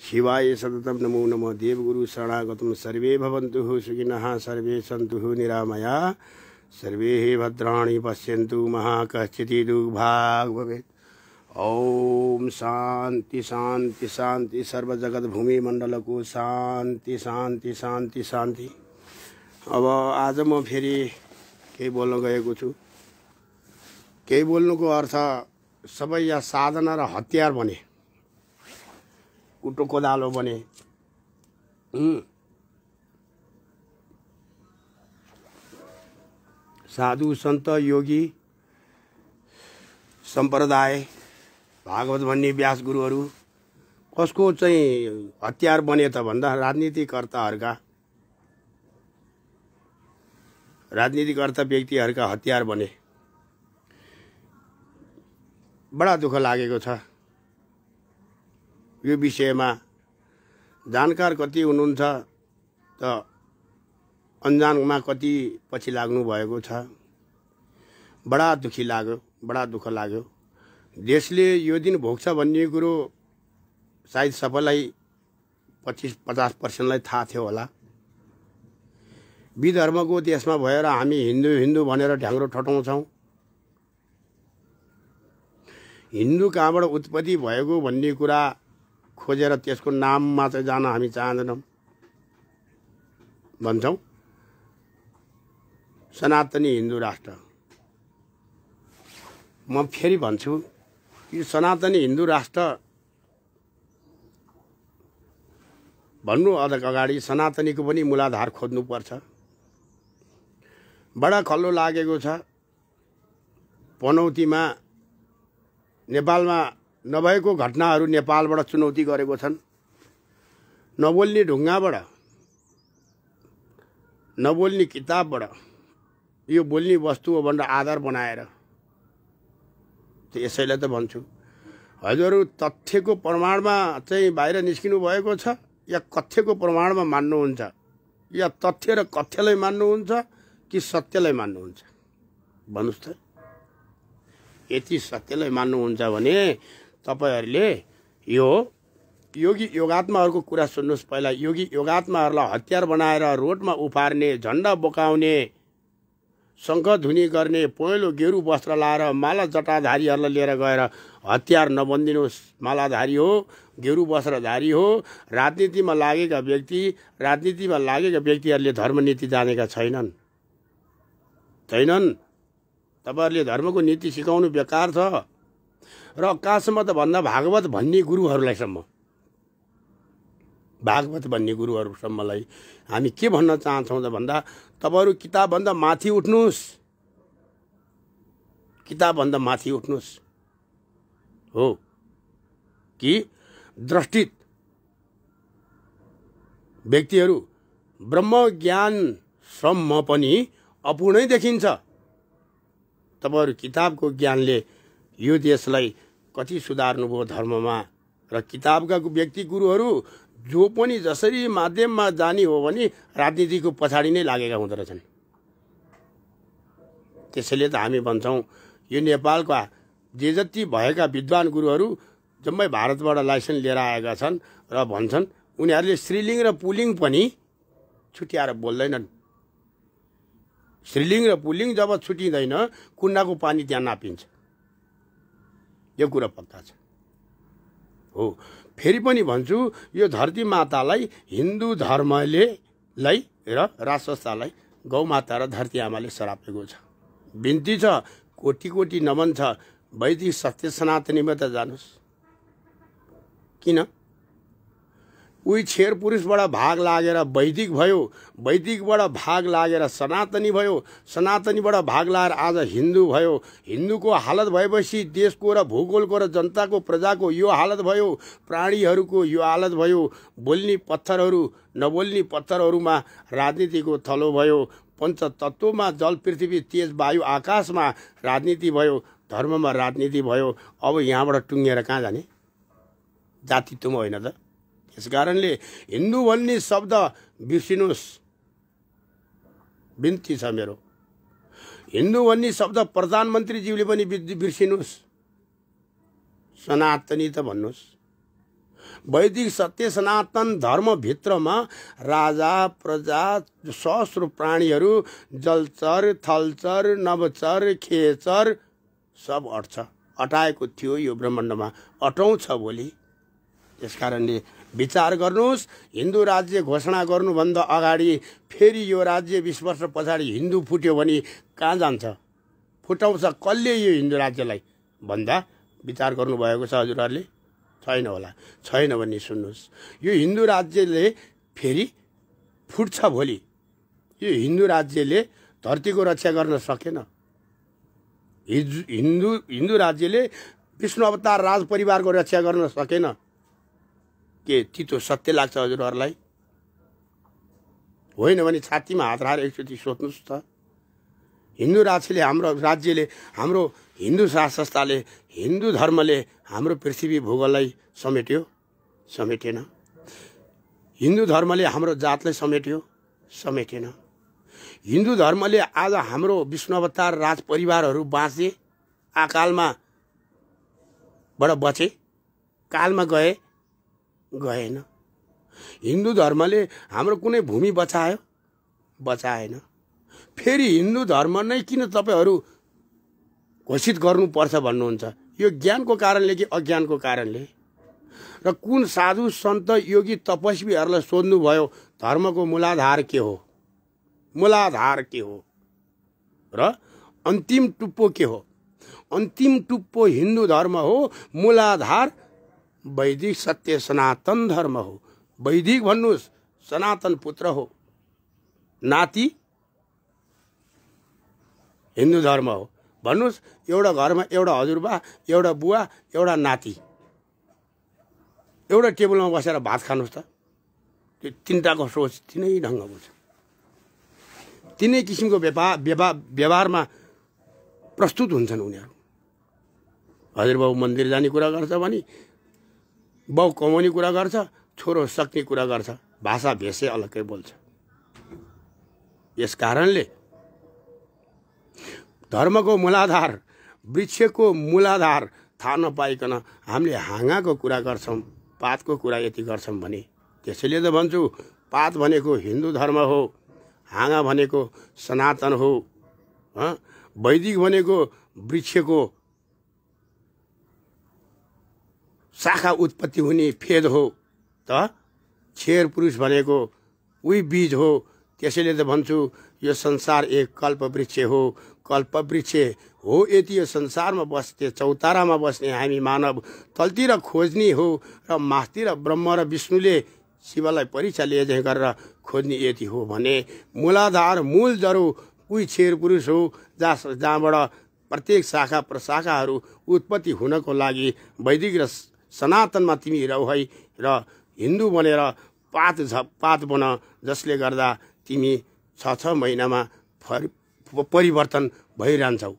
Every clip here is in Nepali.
शिवाय सततं नमो नमः। देवगुरु शरणागतं सर्वे भवन्तु सुखिनः सर्वे सन्तु निरामया सर्वे भद्राणि पश्यन्तु मा कश्चित् दुर्भाग् भवेत्। ओम शांति शांति शांति। सर्व जगत भूमि मंडल को शांति शांति शांति शांति। अब आज म फेरि केही बोल्न गएको छु। केही बोल्नुको अर्थ सबै या साधना र हतियार बने, कुटो कोदालो बने। साधु सन्त योगी सम्प्रदाय भागवत भन्ने व्यास गुरुहरू कसको चाहिँ हतियार बने त भन्दा राजनीतिकर्ता व्यक्तिहरूका हतियार बने। बडा दुःख लागेको छ। यो विषयमा जानकार कति हुनुहुन्छ त अनजानमा कति पछि लाग्नु भएको छ। बडा दुखी लाग्यो, बडा दुःख लाग्यो। देशले यो दिन भोग्छ भन्ने कुरो सायद सबैलाई 25-50% थाहा थियो होला। विधर्मको देशमा भएर हामी हिन्दू भनेर ढ्याङ्ग्रो ठटाउँछौँ। हिन्दू कहाँबाट उत्पत्ति भएको भन्ने कुरा खोजेर त्यसको नाममा चाहिँ जान हामी चाहँदैनौँ। भन्छौँ सनातनी हिन्दू राष्ट्र। म फेरि भन्छु यो सनातनी हिन्दू राष्ट्र भन्नु अगाडि सनातनीको पनि मूलाधार खोज्नुपर्छ। बडा खल्लो लागेको छ। पनौतीमा नेपालमा नभएको घटनाहरू नेपालबाट चुनौती गरेको छन्। नबोल्ने ढुङ्गाबाट, नबोल्ने किताबबाट यो बोल्ने वस्तु हो भनेर आधार बनाएर यसैले त भन्छु हजुरहरू तथ्यको प्रमाणमा चाहिँ बाहिर निस्किनु भएको छ या कथ्यको प्रमाणमा मान्नुहुन्छ, या तथ्य र कथ्यलाई मान्नुहुन्छ कि सत्यलाई मान्नुहुन्छ? भन्नुस् त। यति सत्यलाई मान्नुहुन्छ भने तपाईहरुले यो योगी योगात्माहरूको कुरा सुन्नुस्। पहिला योगी योगात्माहरूलाई हतियार बनाएर रोडमा उफार्ने, झण्डा बोकाउने, शङ्ख धुनी गर्ने, पहेँलो गेरु वस्त्र लाएर माला जटाधारीहरूलाई लिएर गएर हतियार नबन्दिनुहोस्। मालाधारी हो, गेरु वस्त्रधारी हो। राजनीतिमा लागेका व्यक्तिहरूले धर्मनीति जानेका छैनन्। तपाईहरुले धर्मको नीति सिकाउनु बेकार छ। र कहाँसम्म त भन्दा भागवत भन्ने गुरुहरूलाई हामी के भन्न चाहन्छौँ त भन्दा तपाईहरु किताबभन्दा माथि उठ्नुस्। किताबभन्दा माथि उठ्नुस्। हो कि दृष्टित व्यक्तिहरू ब्रह्म ज्ञानसम्म पनि अपूर्णै देखिन्छ। तपाईहरु किताबको ज्ञानले यो देशलाई कति सुधार्नुभयो धर्ममा। र किताबका व्यक्ति गुरुहरू जो पनि जसरी माध्यममा जाने हो भने राजनीतिको पछाडि नै लागेका हुँदो रहेछन्। त्यसैले त हामी भन्छौँ यो नेपालका जे जति भएका विद्वान गुरुहरू जम्मै भारतबाट लाइसेन्स लिएर आएका छन् र भन्छन् उनीहरूले स्त्रीलिङ्ग र पुल्लिङ्ग पनि छुट्याएर बोल्दैनन्। स्त्रीलिङ्ग र पुल्लिङ्ग जब छुटिँदैन कुण्डाको पानी त्यहाँ नापिन्छ। यो कुरा पक्का छ। हो फेरि पनि भन्छु यो धरती मातालाई हिन्दू धर्मले र राजसंस्थालाई गौमाता र धरती आमाले सरापेको छ। बिन्ती छ, कोटी कोटी नमन छ, वैदिक सत्य सनातनीमा त जानुस्। किन उही छेर पुरुषबाट भाग लागेर वैदिक भयो, वैदिकबाट भाग लागेर सनातनी भयो, सनातनीबाट भाग लागेर आज हिन्दू भयो। हिन्दूको हालत भएपछि देशको र भूगोलको र जनताको प्रजाको यो हालत भयो, प्राणीहरूको यो हालत भयो। बोल्ने पत्थरहरू नबोल्ने पत्थरहरूमा राजनीतिको थलो भयो। पञ्चतत्वमा जल पृथ्वी तेज वायु आकाशमा राजनीति भयो, धर्ममा राजनीति भयो। अब यहाँबाट टुङ्गेर कहाँ जाने? जातित्वमा होइन त। यसकारणले हिन्दू भन्ने शब्द बिर्सिनुस्। बिन्ती छ मेरो। हिन्दू भन्ने शब्द प्रधानमन्त्रीज्यूले पनि बिर्सिनुस्। सनातनी त भन्नुस्। वैदिक सत्य सनातन धर्मभित्रमा राजा प्रजा सहस्र प्राणीहरू जलचर थलचर नवचर खेचर सब अट्छ, अटाएको थियो यो ब्रह्माण्डमा, अटाउँछ भोलि। त्यसकारणले विचार गर्नुहोस्, हिन्दू राज्य घोषणा गर्नुभन्दा अगाडि फेरि यो राज्य 20 वर्ष पछाडि हिन्दू फुट्यो भने कहाँ जान्छ? फुटाउँछ कसले यो हिन्दू राज्यलाई भन्दा विचार गर्नुभएको छ हजुरहरूले? छैन होला। छैन भने सुन्नुहोस्, यो हिन्दू राज्यले फेरि फुट्छ भोलि। यो हिन्दू राज्यले धरतीको रक्षा गर्न सकेन। हिन्दू राज्यले विष्णु अवतार राज परिवारको रक्षा गर्न सकेन। के तितो सत्य लाग्छ हजुरहरूलाई? होइन भने छातीमा हात राखेर एकचोटि सोध्नुहोस् त। हिन्दू राज्यले हाम्रो हिन्दू शास्त्र संस्थाले हिन्दू धर्मले हाम्रो पृथ्वी भूगोललाई समेट्यो? समेटेन। हिन्दू धर्मले हाम्रो जातलाई समेट्यो? समेटेन। हिन्दू धर्मले आज हाम्रो विष्णु अवतार राज परिवारहरू बाँचे, आकालमा बाट बचे, कालमा गएन। हिन्दू धर्मले हाम्रो कुनै भूमि बचायो? बचाएन। फेरि हिन्दू धर्म नै किन तपाईहरू घोषित गर्नुपर्छ भन्नुहुन्छ? यो ज्ञानको कारणले कि अज्ञानको कारणले? र कुन साधु सन्त योगी तपस्वीहरूलाई सोध्नुभयो धर्मको मूलाधार के हो? मूलाधार के हो र अन्तिम टुप्पो के हो? अन्तिम टुप्पो हिन्दू धर्म हो, मूलाधार वैदिक सत्य सनातन धर्म हो। वैदिक भन्नुहोस्, सनातन पुत्र हो, नाति हिन्दू धर्म हो भन्नुहोस्। एउटा घरमा एउटा हजुरबा, एउटा बुवा, एउटा नाति, एउटा टेबलमा बसेर भात खानुहोस् त। त्यो तिनटाको सोच तिनै ढङ्गको छ, तिनै किसिमको व्यवहारमा प्रस्तुत हुन्छन् उनीहरू। हजुरबाउ मन्दिर जाने कुरा गर्छ भने बाउ कमाउने कुरा गर्छ, छोरो सक्ने कुरा गर्छ, भाषा भेषे अलग्गै बोल्छ। यस कारणले धर्मको मूलाधार, वृक्षको मूलाधार थाहा नपाइकन हामीले हाँगाको कुरा गर्छौँ, पातको कुरा यति गर्छौँ भने त्यसैले त भन्छु पात भनेको हिन्दू धर्म हो, हाँगा भनेको सनातन हो, वैदिक भनेको वृक्षको शाखा उत्पत्ति हुने फेद हो, त छेर पुरुष भनेको उही बीज हो। त्यसैले त भन्छु यो संसार एक कल्प वृक्ष हो, कल्प वृक्ष हो। यति यो संसारमा बस्ने, चौतारामा बस्ने हामी मानव तलतिर खोज्ने हो र मास्तिर ब्रह्म र विष्णुले शिवलाई परीक्षा लिए चाहिँ गरेर खोज्ने यति हो भने मूलाधार मूल जरो उही छेर पुरुष हो, जहाँबाट प्रत्येक शाखा प्रशाखाहरू उत्पत्ति हुनको लागि वैदिक र सनातनमा तिमी रह है र हिन्दू बनेर पात बन, जसले गर्दा तिमी 6 महिनामा परिवर्तन भइरहन्छौ।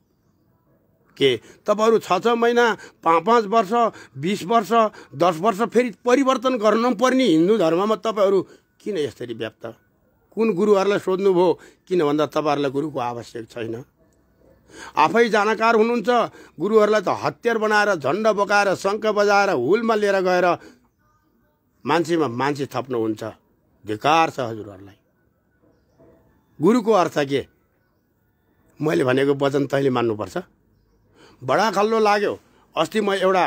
के तपाईहरू 6 महिना 5 वर्ष 20 वर्ष 10 वर्ष फेरि परिवर्तन गर्न पर्ने हिन्दू धर्ममा तपाईहरू किन यसरी व्याप्त? कुन गुरुहरूलाई सोध्नुभयो? किन भन्दा तपाईँहरूलाई गुरुको आवश्यक छैन। आफै जानकार हुनुहुन्छ, गुरुहरूलाई त हतियार बनाएर झन्डा बोकाएर शङ्ख बजाएर हुलमा लिएर गएर मान्छेमा मान्छे थप्नुहुन्छ। धिक्कार छ हजुरहरूलाई। गुरुको अर्थ के? मैले भनेको वचन तैँले मान्नुपर्छ। बडा खल्लो लाग्यो। अस्ति म एउटा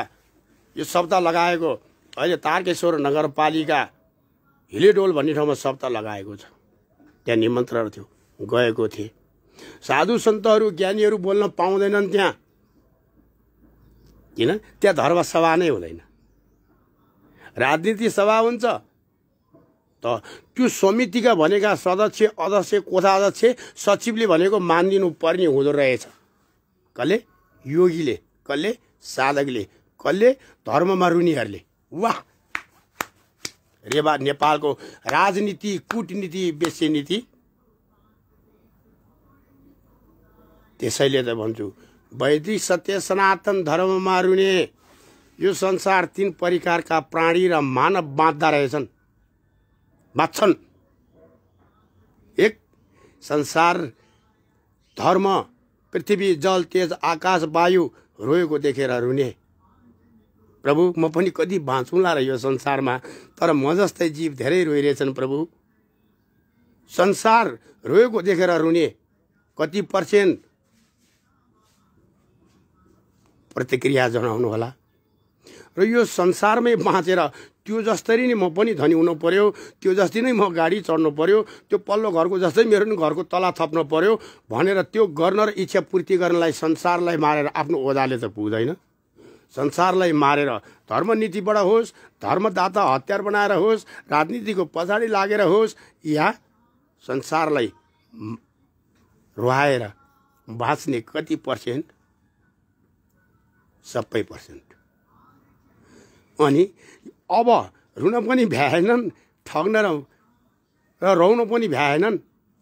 यो सप्ताह लगाएको, अहिले तारकेश्वर नगरपालिका हिलेडोल भन्ने ठाउँमा सप्ताह लगाएको छ। त्यहाँ निमन्त्रण थियो, गएको थिएँ। साधु सन्तहरू ज्ञानीहरू बोल्न पाउँदैनन् त्यहाँ, किन? त्यहाँ धर्म सभा नै हुँदैन, राजनीति सभा हुन्छ। त त्यो समितिका भनेका सदस्य, अध्यक्ष, कोषाध्यक्ष, सचिवले भनेको मानिदिनु पर्ने हुँदो रहेछ। कसले? योगीले। कसले? साधकले। कसले? धर्ममा रुनीहरूले। वाह! रेवा नेपालको राजनीति, कूटनीति, वेश्यनीति। त्यसैले त भन्छु वैदिक सत्य सनातन धर्ममा रुने यो संसार 3 प्रकारका प्राणी र मानव बाँच्दा रहेछन्, बाँच्छन्। एक संसार, धर्म, पृथ्वी, जल, तेज, आकाश, वायु रोएको देखेर रुने प्रभु म पनि कति बाँचुला र यो संसारमा, तर म जस्तै जीव धेरै रोइरहेछन् प्रभु। संसार रोएको देखेर रुने कति पर्सेन्ट प्रतिक्रिया जनाउनु होला। र यो संसारमै बाँचेर त्यो जस्तै नै म पनि धनी हुनु पर्यो, त्यो जस्तै नै म गाडी चढ्नु पर्यो, त्यो पल्लो घरको जस्तै मेरो पनि घरको तला थप्नु पर्यो भनेर त्यो गर्न र इच्छा पूर्ति गर्नलाई संसारलाई मारेर आफ्नो ओदाले त पुग्दैन। संसारलाई मारेर धर्मनीतिबाट होस्, धर्मदाता हतियार बनाएर होस्, राजनीतिको पछाडि लागेर होस्, या संसारलाई रुवाएर बाँच्ने कति पर्सेन्ट? सबै पर्सेन्ट। अनि अब रुन पनि भ्याएनन्, ठग्न र रौन पनि भ्याएनन्,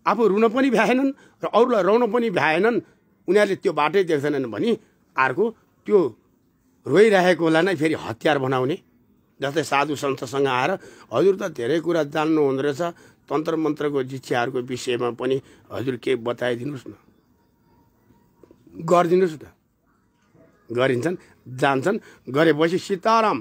आफू रुन पनि भ्याएनन् र अरूलाई रौन पनि भ्याएनन्। उनीहरूले त्यो बाटै देख्दैनन् भने अर्को त्यो रोइरहेकोलाई नै फेरि हतियार बनाउने। जस्तै साधु सन्तसँग आएर हजुर त धेरै कुरा जान्नु हुँदो रहेछ, तन्त्र मन्त्रको शिक्षाहरूको विषयमा पनि हजुर के बताइदिनुहोस् न, गरिदिनुहोस् न। गरिन्छन्, जान्छन्, गरेपछि सीताराम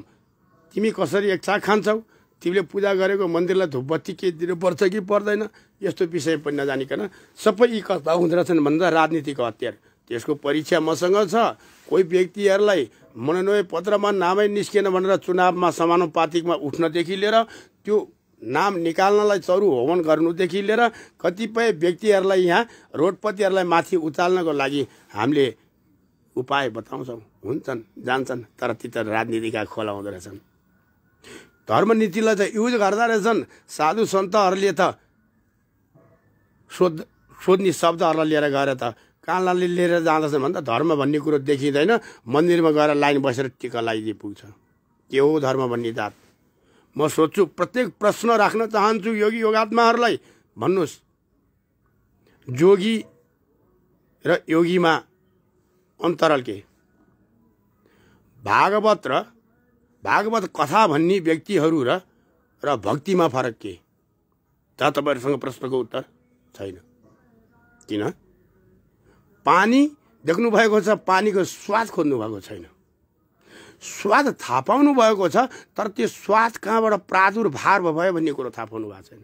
तिमी कसरी एक छाक खान्छौ, तिमीले पूजा गरेको मन्दिरलाई धुपबत्ती के दिनुपर्छ कि पर्दैन, यस्तो विषय पनि नजानिकन सबै यी कस्ता हुँदो रहेछन् भन्दा राजनीतिको हतियार। त्यसको परीक्षा मसँग छ। कोही व्यक्तिहरूलाई मनोनयन पत्रमा नामै निस्केन भनेर चुनावमा समानुपातिकमा उठ्नदेखि लिएर त्यो नाम निकाल्नलाई चरु होमन गर्नुदेखि लिएर कतिपय व्यक्तिहरूलाई यहाँ रोडपतिहरूलाई माथि उचाल्नको लागि हामीले उपाय बताउँछौँ। हुन्छन्, जान्छन्, तर ती त राजनीतिका खोला हुँदो रहेछन्। धर्मनीतिलाई त युज गर्दा रहेछन्। साधु सन्तहरूले त सोध्ने शब्दहरूलाई लिएर गएर त कानले लिएर जाँदछन् भने त धर्म भन्ने कुरो देखिँदैन। मन्दिरमा गएर लाइन बसेर टिका लगाइदिए पुग्छ। के हो धर्म भन्ने जात? म सोध्छु, प्रत्येक प्रश्न राख्न चाहन्छु योगी योगात्माहरूलाई। भन्नुहोस्, जोगी र योगीमा अन्तराल के? भागवत कथा भन्ने व्यक्तिहरू र भक्तिमा फरक के? त तपाईँहरूसँग प्रश्नको उत्तर छैन। किन? पानी देख्नु भएको छ, पानीको स्वाद खोज्नु भएको छैन। स्वाद थाहा पाउनु भएको छ, तर त्यो स्वाद कहाँबाट प्रादुर्भाव भयो भन्ने कुरो थाहा पाउनु भएको छैन।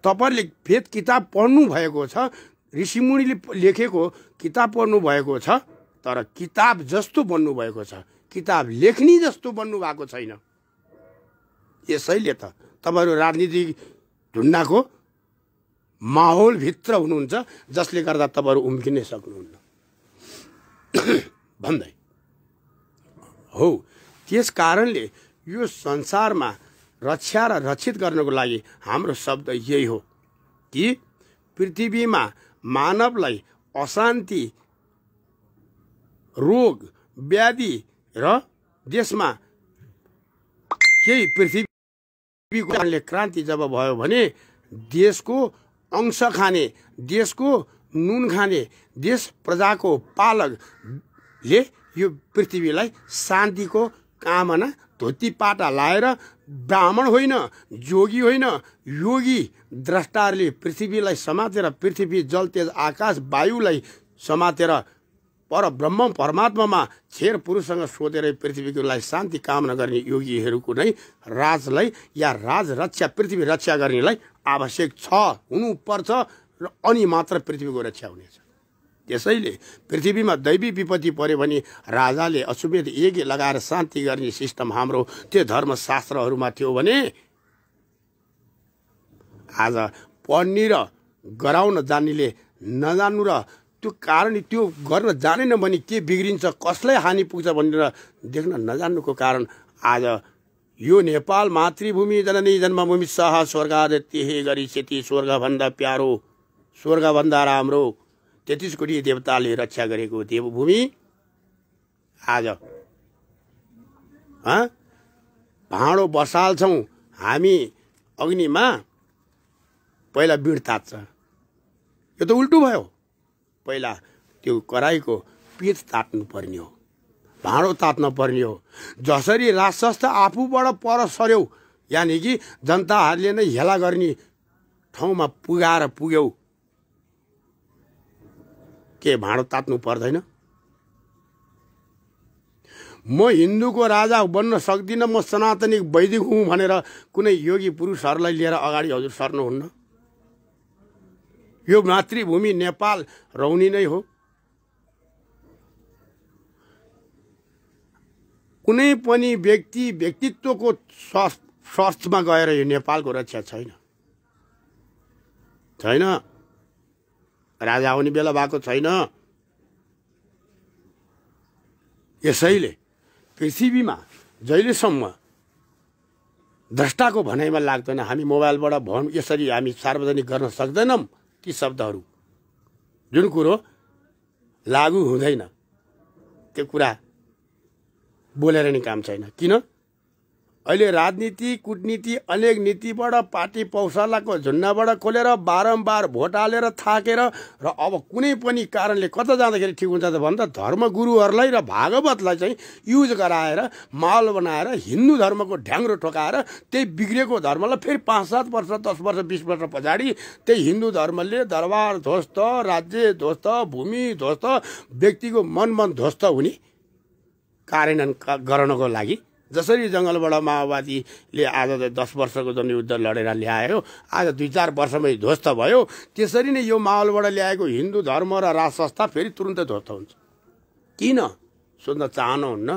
तपाईँहरूले वेद किताब पढ्नु भएको छ, ऋषिमुनिले लेखेको किताब पढ्नु भएको छ, तर किताब जस्तो बन्नु भएको छ, किताब लेख्ने जस्तो बन्नु भएको छैन। यसैले त तपाईँहरू राजनीति ढुन्डाको माहौलभित्र हुनुहुन्छ, जसले गर्दा तपाईँहरू उम्किनै सक्नुहुन्न भन्दै हो। त्यस कारणले यो संसारमा रक्षा र रक्षित गर्नको लागि हाम्रो शब्द यही हो कि पृथ्वीमा मानवलाई अशान्ति, रोग, व्याधि र देशमा यही पृथ्वीको कारणले क्रान्ति जब भयो भने देशको अंश खाने, देशको नुन खाने, देश प्रजाको पालकले यो पृथ्वीलाई शान्तिको कामना धोती पाटा लाएर, ब्राह्मण होइन, जोगी होइन, योगी द्रष्टाहरूले पृथ्वीलाई समातेर, पृथ्वी जल तेज आकाश वायुलाई समातेर पर ब्रह्म परमात्मामा छेर पुरुषसँग सोधेर पृथ्वीकोलाई शान्ति कामना गर्ने योगीहरूको नै राजलाई या राज रक्षा, पृथ्वी रक्षा गर्नेलाई आवश्यक छ, हुनुपर्छ र अनि मात्र पृथ्वीको रक्षा हुनेछ। त्यसैले पृथ्वीमा दैवी विपत्ति पर्यो भने राजाले अश्वमेध यज्ञ लगाएर शान्ति गर्ने सिस्टम हाम्रो त्यो धर्मशास्त्रहरूमा थियो भने आज पढ्ने र गराउन जान्नेले नजान्नु र त्यो कारण त्यो गर्न जानेन भने के बिग्रिन्छ, कसलाई हानि पुग्छ भनेर देख्न नजान्नुको कारण आज यो नेपाल मातृभूमि जननी जन्मभूमि सह स्वर्गादि गरी सेती स्वर्गभन्दा प्यारो, स्वर्गभन्दा राम्रो 33 कोटी देवताले रक्षा गरेको देवभूमि आज भाँडो बसाल्छौँ हामी अग्निमा, पहिला बिड तात्छ। यो त उल्टो भयो। पहिला त्यो कराईको पिठ तात्नु पर्ने हो, भाँडो तात्न पर्ने हो। जसरी राजसंस्था आफूबाट पर सर्यौ, यानि कि जनताहरूले नै हेला गर्ने ठाउँमा पुगाएर पुग्यौ, के भाँडो तात्नु पर्दैन? म हिन्दूको राजा बन्न सक्दिनँ, म सनातनी वैदिक हुँ भनेर कुनै योगी पुरुषहरूलाई लिएर अगाडि हजुर सर्नुहुन्न। यो मातृभूमि नेपाल रौनी नै हो। कुनै पनि व्यक्तित्वको स्वार्थमा गएर यो नेपालको रक्षा छैन। राजा आउने बेला भएको छैन। यसैले पृथ्वीमा जहिलेसम्म द्रष्टाको भनाइमा लाग्दैन, हामी मोबाइलबाट यसरी हामी सार्वजनिक गर्न सक्दैनौँ ती शब्दहरू। जुन कुरो लागू हुँदैन त्यो कुरा बोलेर नि काम छैन। किन? अहिले राजनीति कूटनीति अनेक नीतिबाट पार्टी पौषालाको झुन्डाबाट खोलेर बारम्बार भोट हालेर थाकेर र अब कुनै पनि कारणले कता जाँदाखेरि ठिक हुन्छ त भन्दा धर्मगुरुहरूलाई र भागवतलाई चाहिँ युज गराएर माहौल बनाएर हिन्दू धर्मको ढ्याङ्ग्रो ठोकाएर त्यही बिग्रेको धर्मलाई फेरि 5-7 वर्ष 10 वर्ष 20 वर्ष पछाडि त्यही हिन्दू धर्मले दरबार ध्वस्त, राज्य ध्वस्त, भूमि ध्वस्त, व्यक्तिको मन ध्वस्त हुने कार्यान्वयन गर्नको लागि जसरी जङ्गलबाट माओवादीले आज 10 वर्षको जनयुद्ध लडेर ल्यायो, आज 2-4 वर्षमै ध्वस्त भयो, त्यसरी नै यो माहौलबाट ल्याएको हिन्दू धर्म र राज संस्था फेरि तुरुन्तै ध्वस्त हुन्छ। किन सोध्न चाहनुहुन्न?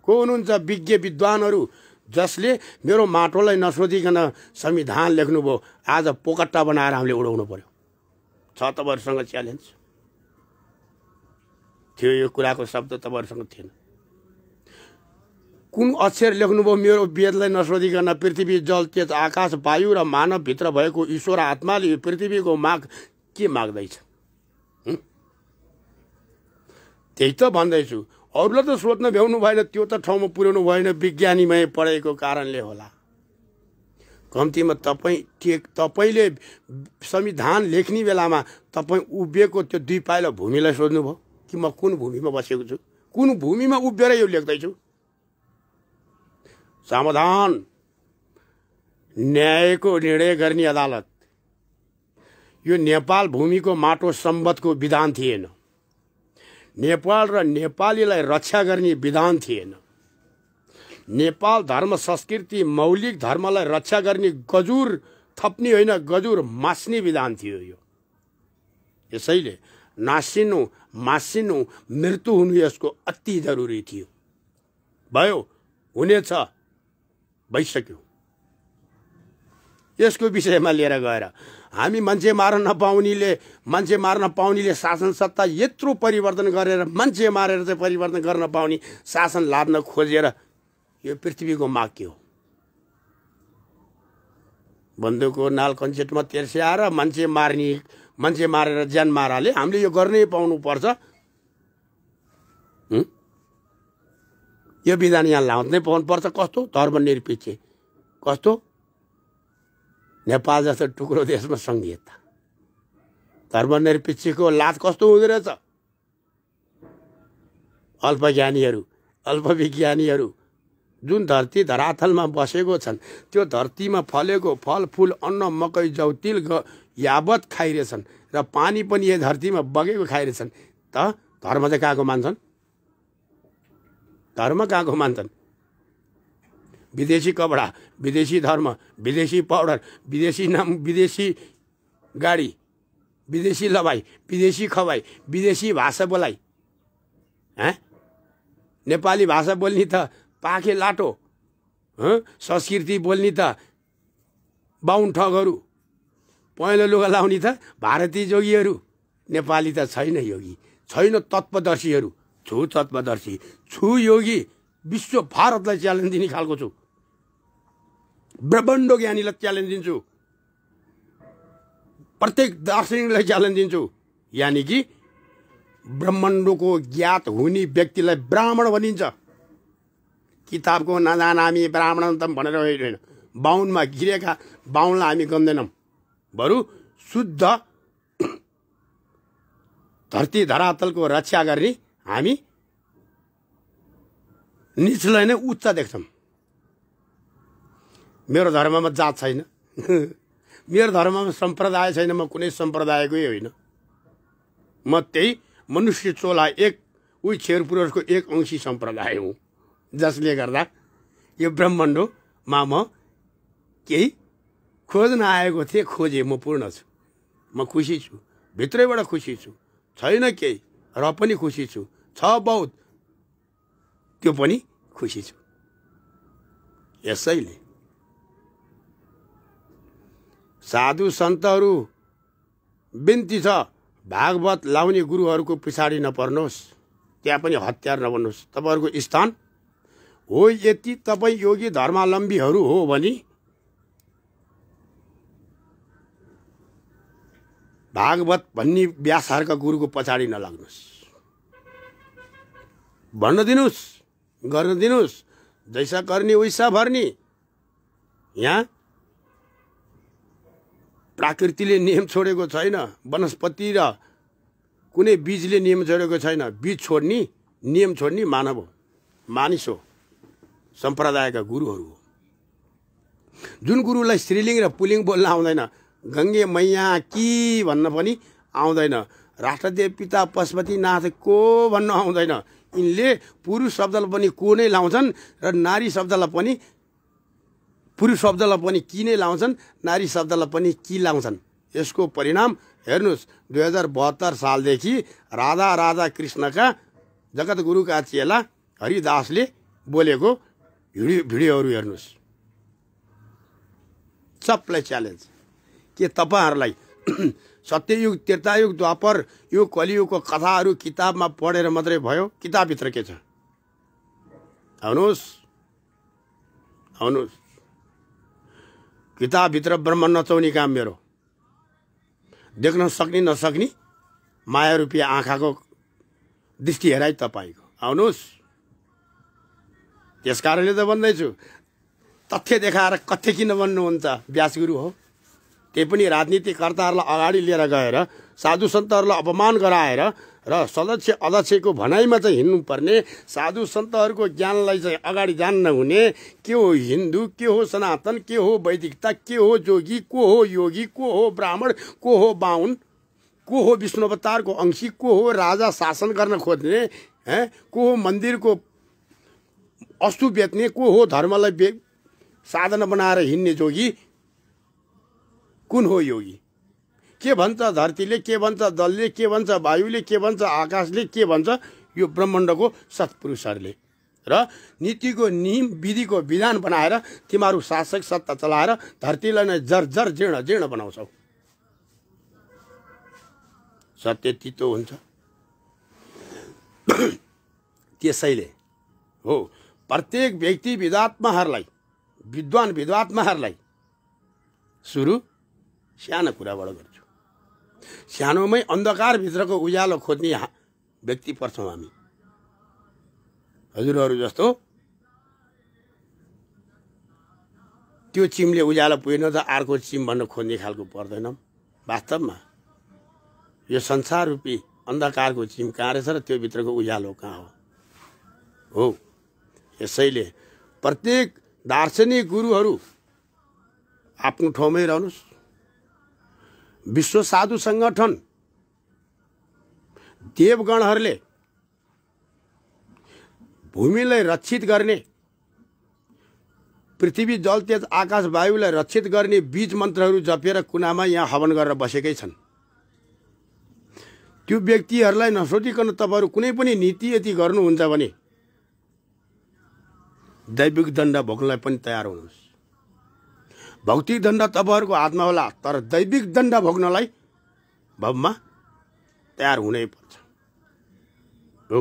को हुनुहुन्छ विज्ञ विद्वानहरू जसले मेरो माटोलाई नसोधिकन संविधान लेख्नुभयो, आज पोकट्टा बनाएर हामीले उडाउनु पर्यो? छ तपाईँहरूसँग च्यालेन्ज थियो, यो कुराको शब्द तपाईँहरूसँग थिएन। कुन अक्षर लेख्नुभयो मेरो वेदलाई नसोधिकन? पृथ्वी जल तेज आकाश वायु र मानवभित्र भएको ईश्वर आत्माले यो पृथ्वीको माग के माग्दैछ? त्यही त भन्दैछु। अरूलाई त सोध्न भ्याउनु भएन, त्यो त ठाउँमा पुर्याउनु भएन, विज्ञानीमय पढेको कारणले होला। कम्तीमा तपाईँले संविधान लेख्ने बेलामा तपाईँ उभिएको त्यो 2 पाइला भूमिलाई सोध्नुभयो कि म कुन भूमिमा बसेको छु, कुन भूमिमा उभिएर यो लेख्दैछु? समाधान न्यायको निर्णय गर्ने अदालत यो नेपाल भूमिको माटो सम्बन्धको विधान थिएन। नेपाल र नेपालीलाई रक्षा गर्ने विधान थिएन। नेपाल धर्म संस्कृति मौलिक धर्मलाई रक्षा गर्ने गजुर थप्ने होइन, गजुर मास्ने विधान थियो यो। यसैले मासिनु मृत्यु हुनु यसको अति जरुरी थियो। भयो, हुनेछ, भइसक्यो। यसको विषयमा लिएर गएर हामी मान्छे मार्न पाउनेले शासन सत्ता यत्रो परिवर्तन गरेर मान्छे मारेर चाहिँ परिवर्तन गर्न पाउने शासन लाद्न खोजेर यो पृथ्वीको माग के हो? बन्दुकको नाल कन्सेटमा तेर्स्याएर मान्छे मारेर ज्यान माराले हामीले यो गर्नै पाउनुपर्छ। यो विधान यहाँ लाउनै पाउनुपर्छ। कस्तो धर्मनिरपेक्ष, कस्तो नेपाल जस्तो टुक्रो देशमा संघीयता, धर्मनिरपेक्षको लाज कस्तो हुँदो रहेछ? अल्पज्ञानीहरू, अल्पविज्ञानीहरू जुन धरती धरातलमा बसेको छन् त्यो धरतीमा फलेको फलफुल अन्न मकै जौ तिल यावत खाइरहेछन् र पानी पनि यो धरतीमा बगेको खाइरहेछन्। त धर्म चाहिँ कहाँको मान्छन्? धर्म कहाँको मान्छन्? विदेशी कपडा, विदेशी धर्म, विदेशी पाउडर, विदेशी नाम, विदेशी गाडी, विदेशी लवाई, विदेशी खवाई, विदेशी भाषा बोलाइ। नेपाली भाषा बोल्ने त पाखे लाटो, संस्कृति बोल्ने त बाहुन ठगहरू, पहेँलो लुगा लाउने त भारतीय जोगीहरू। नेपाली त छैन योगी, छैन तत्त्वदर्शीहरू, छु तत्त्वदर्शी, छु योगी। विश्व भारतलाई च्यालेन्ज दिने खालको छु, ब्रह्माण्ड ज्ञानीलाई च्यालेन्ज दिन्छु, प्रत्येक दार्शनिकलाई च्यालेन्ज दिन्छु। यानि कि ब्रह्माण्डको ज्ञात हुने व्यक्तिलाई ब्राह्मण भनिन्छ। किताबको नजानामी ब्राह्मण त भनेर होइन, बाहुनमा गिरेका बाहुनलाई हामी गन्दैनौँ, बरु शुद्ध धरती धरातलको रक्षा गर्ने हामी निचलाई नै उच्च देख्छौँ। मेरो धर्ममा जात छैन, मेरो धर्ममा सम्प्रदाय छैन, म कुनै सम्प्रदायकै होइन। म त्यही मनुष्य चोला एक उही क्षीरपुरुषको एक अंशी सम्प्रदाय हुँ, जसले गर्दा यो ब्रह्माण्डमा म केही खोज्न आएको थिएँ, खोजेँ, म पूर्ण छु, म खुसी छु, भित्रैबाट खुसी छु, छैन केही र पनि खुसी छु, छ बहुत त्यो पनि खुसी छु। यसैले साधु सन्तहरू बिन्ती छ, भागवत लाउने गुरुहरूको पछाडि नपर्नुहोस्, त्यहाँ पनि हतियार नबन्नुहोस्। तपाईँहरूको स्थान हो यति तपाईँ योगी धर्मावलम्बीहरू हो भने भागवत भन्ने व्यासहरूका गुरुको पछाडि नलाग्नुहोस्, भन्न दिनुहोस्, गर्न दिनुहोस्, जैसा गर्ने वैसा भर्ने। यहाँ प्रकृतिले नियम छोडेको छैन, वनस्पति र कुनै बीजले नियम छोडेको छैन। बीज छोड्ने, नियम छोड्ने मानव हो, मानिस हो, सम्प्रदायका गुरुहरू हो। जुन गुरुलाई स्त्रीलिङ्ग र पुल्लिङ्ग बोल्न आउँदैन, गङ्गे मैया कि भन्न पनि आउँदैन, राष्ट्रदेव पिता पशुपतिनाथ को भन्न आउँदैन, यिनले पुरुष शब्दलाई पनि को नै लाउँछन् र नारी शब्दलाई पनि, पुरुष शब्दलाई पनि कि नै लाउँछन्, नारी शब्दलाई पनि कि लाउँछन्। यसको परिणाम हेर्नुहोस्, 2072 सालदेखि राधा राधा कृष्णका जगतगुरुका चेला हरिदासले बोलेको भिडियोहरू हेर्नुहोस्। सबलाई च्यालेन्ज के तपाईँहरूलाई सत्ययुग, त्रेतायुग, द्वापर यो कलियुगको कथाहरू किताबमा पढेर मात्रै भयो? किताबभित्र के छ? आउनुहोस्, आउनुहोस्, किताबभित्र ब्रह्म नचाउने काम मेरो। देख्न सक्ने नसक्ने माया रूपी आँखाको दृष्टि हेराइ तपाईँको। आउनुहोस्, त्यस कारणले त भन्दैछु, तथ्य देखाएर कथ्य किन भन्नुहुन्छ? व्यासगुरु हो, त्यही पनि राजनीतिकर्ताहरूलाई अगाडि लिएर गएर साधु सन्तहरूलाई अपमान गराएर र सदस्य अध्यक्षको भनाइमा चाहिँ हिँड्नुपर्ने, साधु सन्तहरूको ज्ञानलाई चाहिँ अगाडि जान्न हुने, के हो हिन्दू, के हो सनातन, के हो वैदिकता, के हो जोगी, को हो योगी, को हो ब्राह्मण, को हो बाहुन, को हो विष्णु अवतारको अंशी, को हो राजा शासन गर्न खोज्ने, को हो मन्दिरको वस्तु बेच्ने, को हो धर्मलाई साधन बनाएर हिँड्ने जोगी, कुन हो योगी? के भन्छ धरतीले, के भन्छ जलले, के भन्छ वायुले, के भन्छ आकाशले, के भन्छ यो ब्रह्माण्डको सत्पुरुषहरूले? र नीतिको नियम विधिको विधान बनाएर तिमीहरू शासक सत्ता चलाएर धरतीलाई नै जर्जर जीर्ण जीर्ण बनाउँछौ। सत्य तितो हुन्छ। त्यसैले हो प्रत्येक व्यक्ति विद्वात्माहरूलाई, विद्वान विद्वात्माहरूलाई सुरु सानो कुराबाट गर्छु। सानोमै अन्धकारभित्रको उज्यालो खोज्ने व्यक्ति पर्छौँ हामी। हजुरहरू जस्तो त्यो चिमले उज्यालो पुगेन त अर्को चिम भन्न खोज्ने खालको पर्दैनौँ। वास्तवमा यो संसार रूपी अन्धकारको चिम कहाँ रहेछ र त्यो भित्रको उज्यालो कहाँ हो? यसैले प्रत्येक दार्शनिक गुरुहरू आफ्नो ठाउँमै रहनुहोस्। विश्व साधु सङ्गठन देवगणहरूले भूमिलाई रक्षित गर्ने, पृथ्वी जल तेज आकाश वायुलाई रक्षित गर्ने बीज मन्त्रहरू जपेर कुनामा यहाँ हवन गरेर बसेकै छन्। त्यो व्यक्तिहरूलाई नसोचिकन तपाईँहरू कुनै पनि नीति यति गर्नुहुन्छ भने दैविक दण्ड भोग्नलाई पनि तयार हुनुहोस्। भौतिक दण्ड तपाईँहरूको हातमा होला, तर दैविक दण्ड भोग्नलाई भवमा तयार हुनै पर्छ। हो,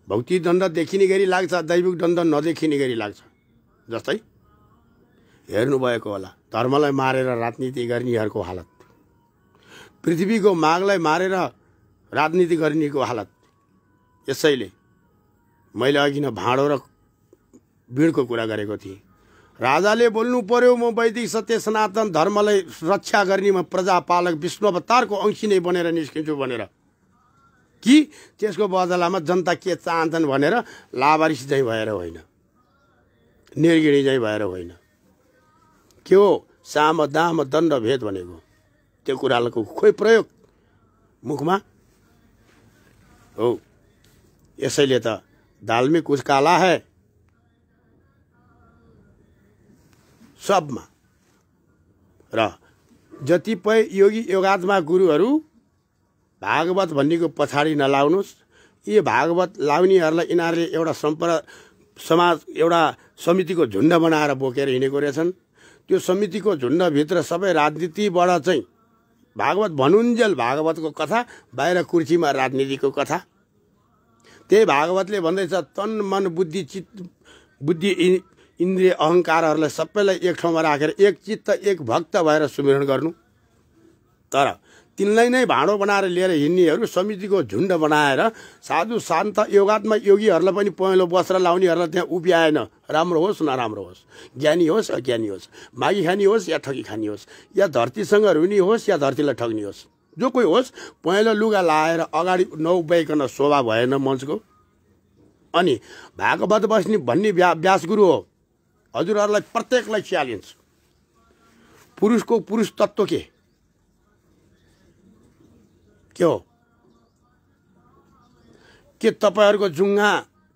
भौतिक दण्ड देखिने गरी लाग्छ, दैविक दण्ड नदेखिने गरी लाग्छ। जस्तै हेर्नुभएको होला धर्मलाई मारेर राजनीति गर्नेहरूको हालत, पृथ्वीको मागलाई मारेर राजनीति गर्नेको हालत। यसैले मैले अघि नै भाँडो र बिँडको कुरा गरेको थिएँ। राजाले बोल्नु पर्यो म वैदिक सत्य सनातन धर्मलाई रक्षा गर्ने म प्रजापालक विष्णु अवतारको अंशी नै बनेर निस्किन्छु भनेर, कि त्यसको बदलामा जनता के चाहन्छन् भनेर लावारिस चाहिँ भएर होइन, निर्गिणी चाहिँ भएर होइन। के हो साम दाम दण्ड भेद भनेको? त्यो कुराको खोइ प्रयोग मुखमा हो। यसैले त दाल में कुछ काला है सबमा। र जतिपय योगी योगात्मा गुरुहरू भागवत भन्नेको पछाडि नलाउनुहोस्। यी भागवत लाउनेहरूलाई यिनीहरूले एउटा समाज एउटा समितिको झुण्ड बनाएर बोकेर हिँडेको रहेछन्। त्यो समितिको झुण्डभित्र सबै राजनीतिबाट चाहिँ भागवत भनुन्जेल भागवतको कथा, बाहिर कुर्सीमा राजनीतिको कथा। त्यही भागवतले भन्दैछ तन मन बुद्धि चित्त बुद्धि इन्द्रिय अहङ्कारहरूलाई सबैलाई एक ठाउँमा राखेर एक चित्त एक भक्त भएर सुमिरन गर्नु। तर तिनलाई नै भाँडो बनाएर लिएर हिँड्नेहरू समितिको झुण्ड बनाएर साधु शान्त योगात्मा योगीहरूलाई पनि पहेँलो वस्त्र लाउनेहरूलाई त्यहाँ उभ्याएन। राम्रो होस् नराम्रो होस्, ज्ञानी होस् अज्ञानी होस्, मागी खानी होस् या ठगी खानी होस्, या धरतीसँग रुनी होस् या धरतीलाई ठग्ने होस्, जो कोही होस् पहेँलो लुगा लाएर अगाडि नउभ्याइकन शोभा भएन मञ्चको। अनि भागवत बस्ने भन्ने व्यास गुरु हो। हजुरहरूलाई प्रत्येकलाई च्यालेन्ज, पुरुषको पुरुष तत्त्व के हो? के तपाईहरूको जुङ्गा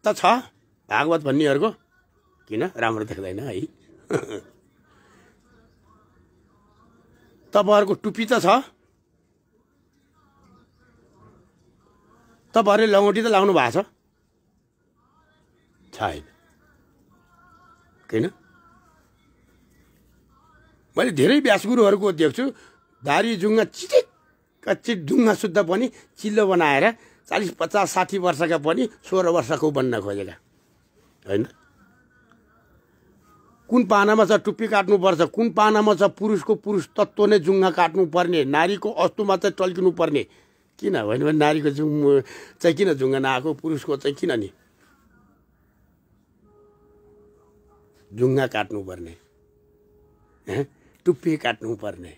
त छ भागवत भन्नेहरूको? किन राम्रो देख्दैन है? तपाईहरूको टुप्पी त छ? तपाईँहरूले लङ्गोटी त लाउनु भएको छैन? किन? मैले धेरै व्यासगुरुहरूको देख्छु दारी जुङ्गा चिटिक कच्ची ढुङ्गा शुद्ध पनि चिल्लो बनाएर 40, 50, 60 वर्षका पनि 16 वर्षको बन्न खोजेका होइन। कुन पानामा छ टुप्पी काट्नुपर्छ, कुन पानामा छ पुरुषको पुरुष तत्त्व नै जुङ्गा काट्नुपर्ने, नारीको अस्तुमा चाहिँ टल्किनु पर्ने? किन होइन भने नारीको चाहिँ किन जुङ्गा नआएको, पुरुषको चाहिँ किन नि जुङ्गा काट्नुपर्ने, टुप्पी काट्नुपर्ने?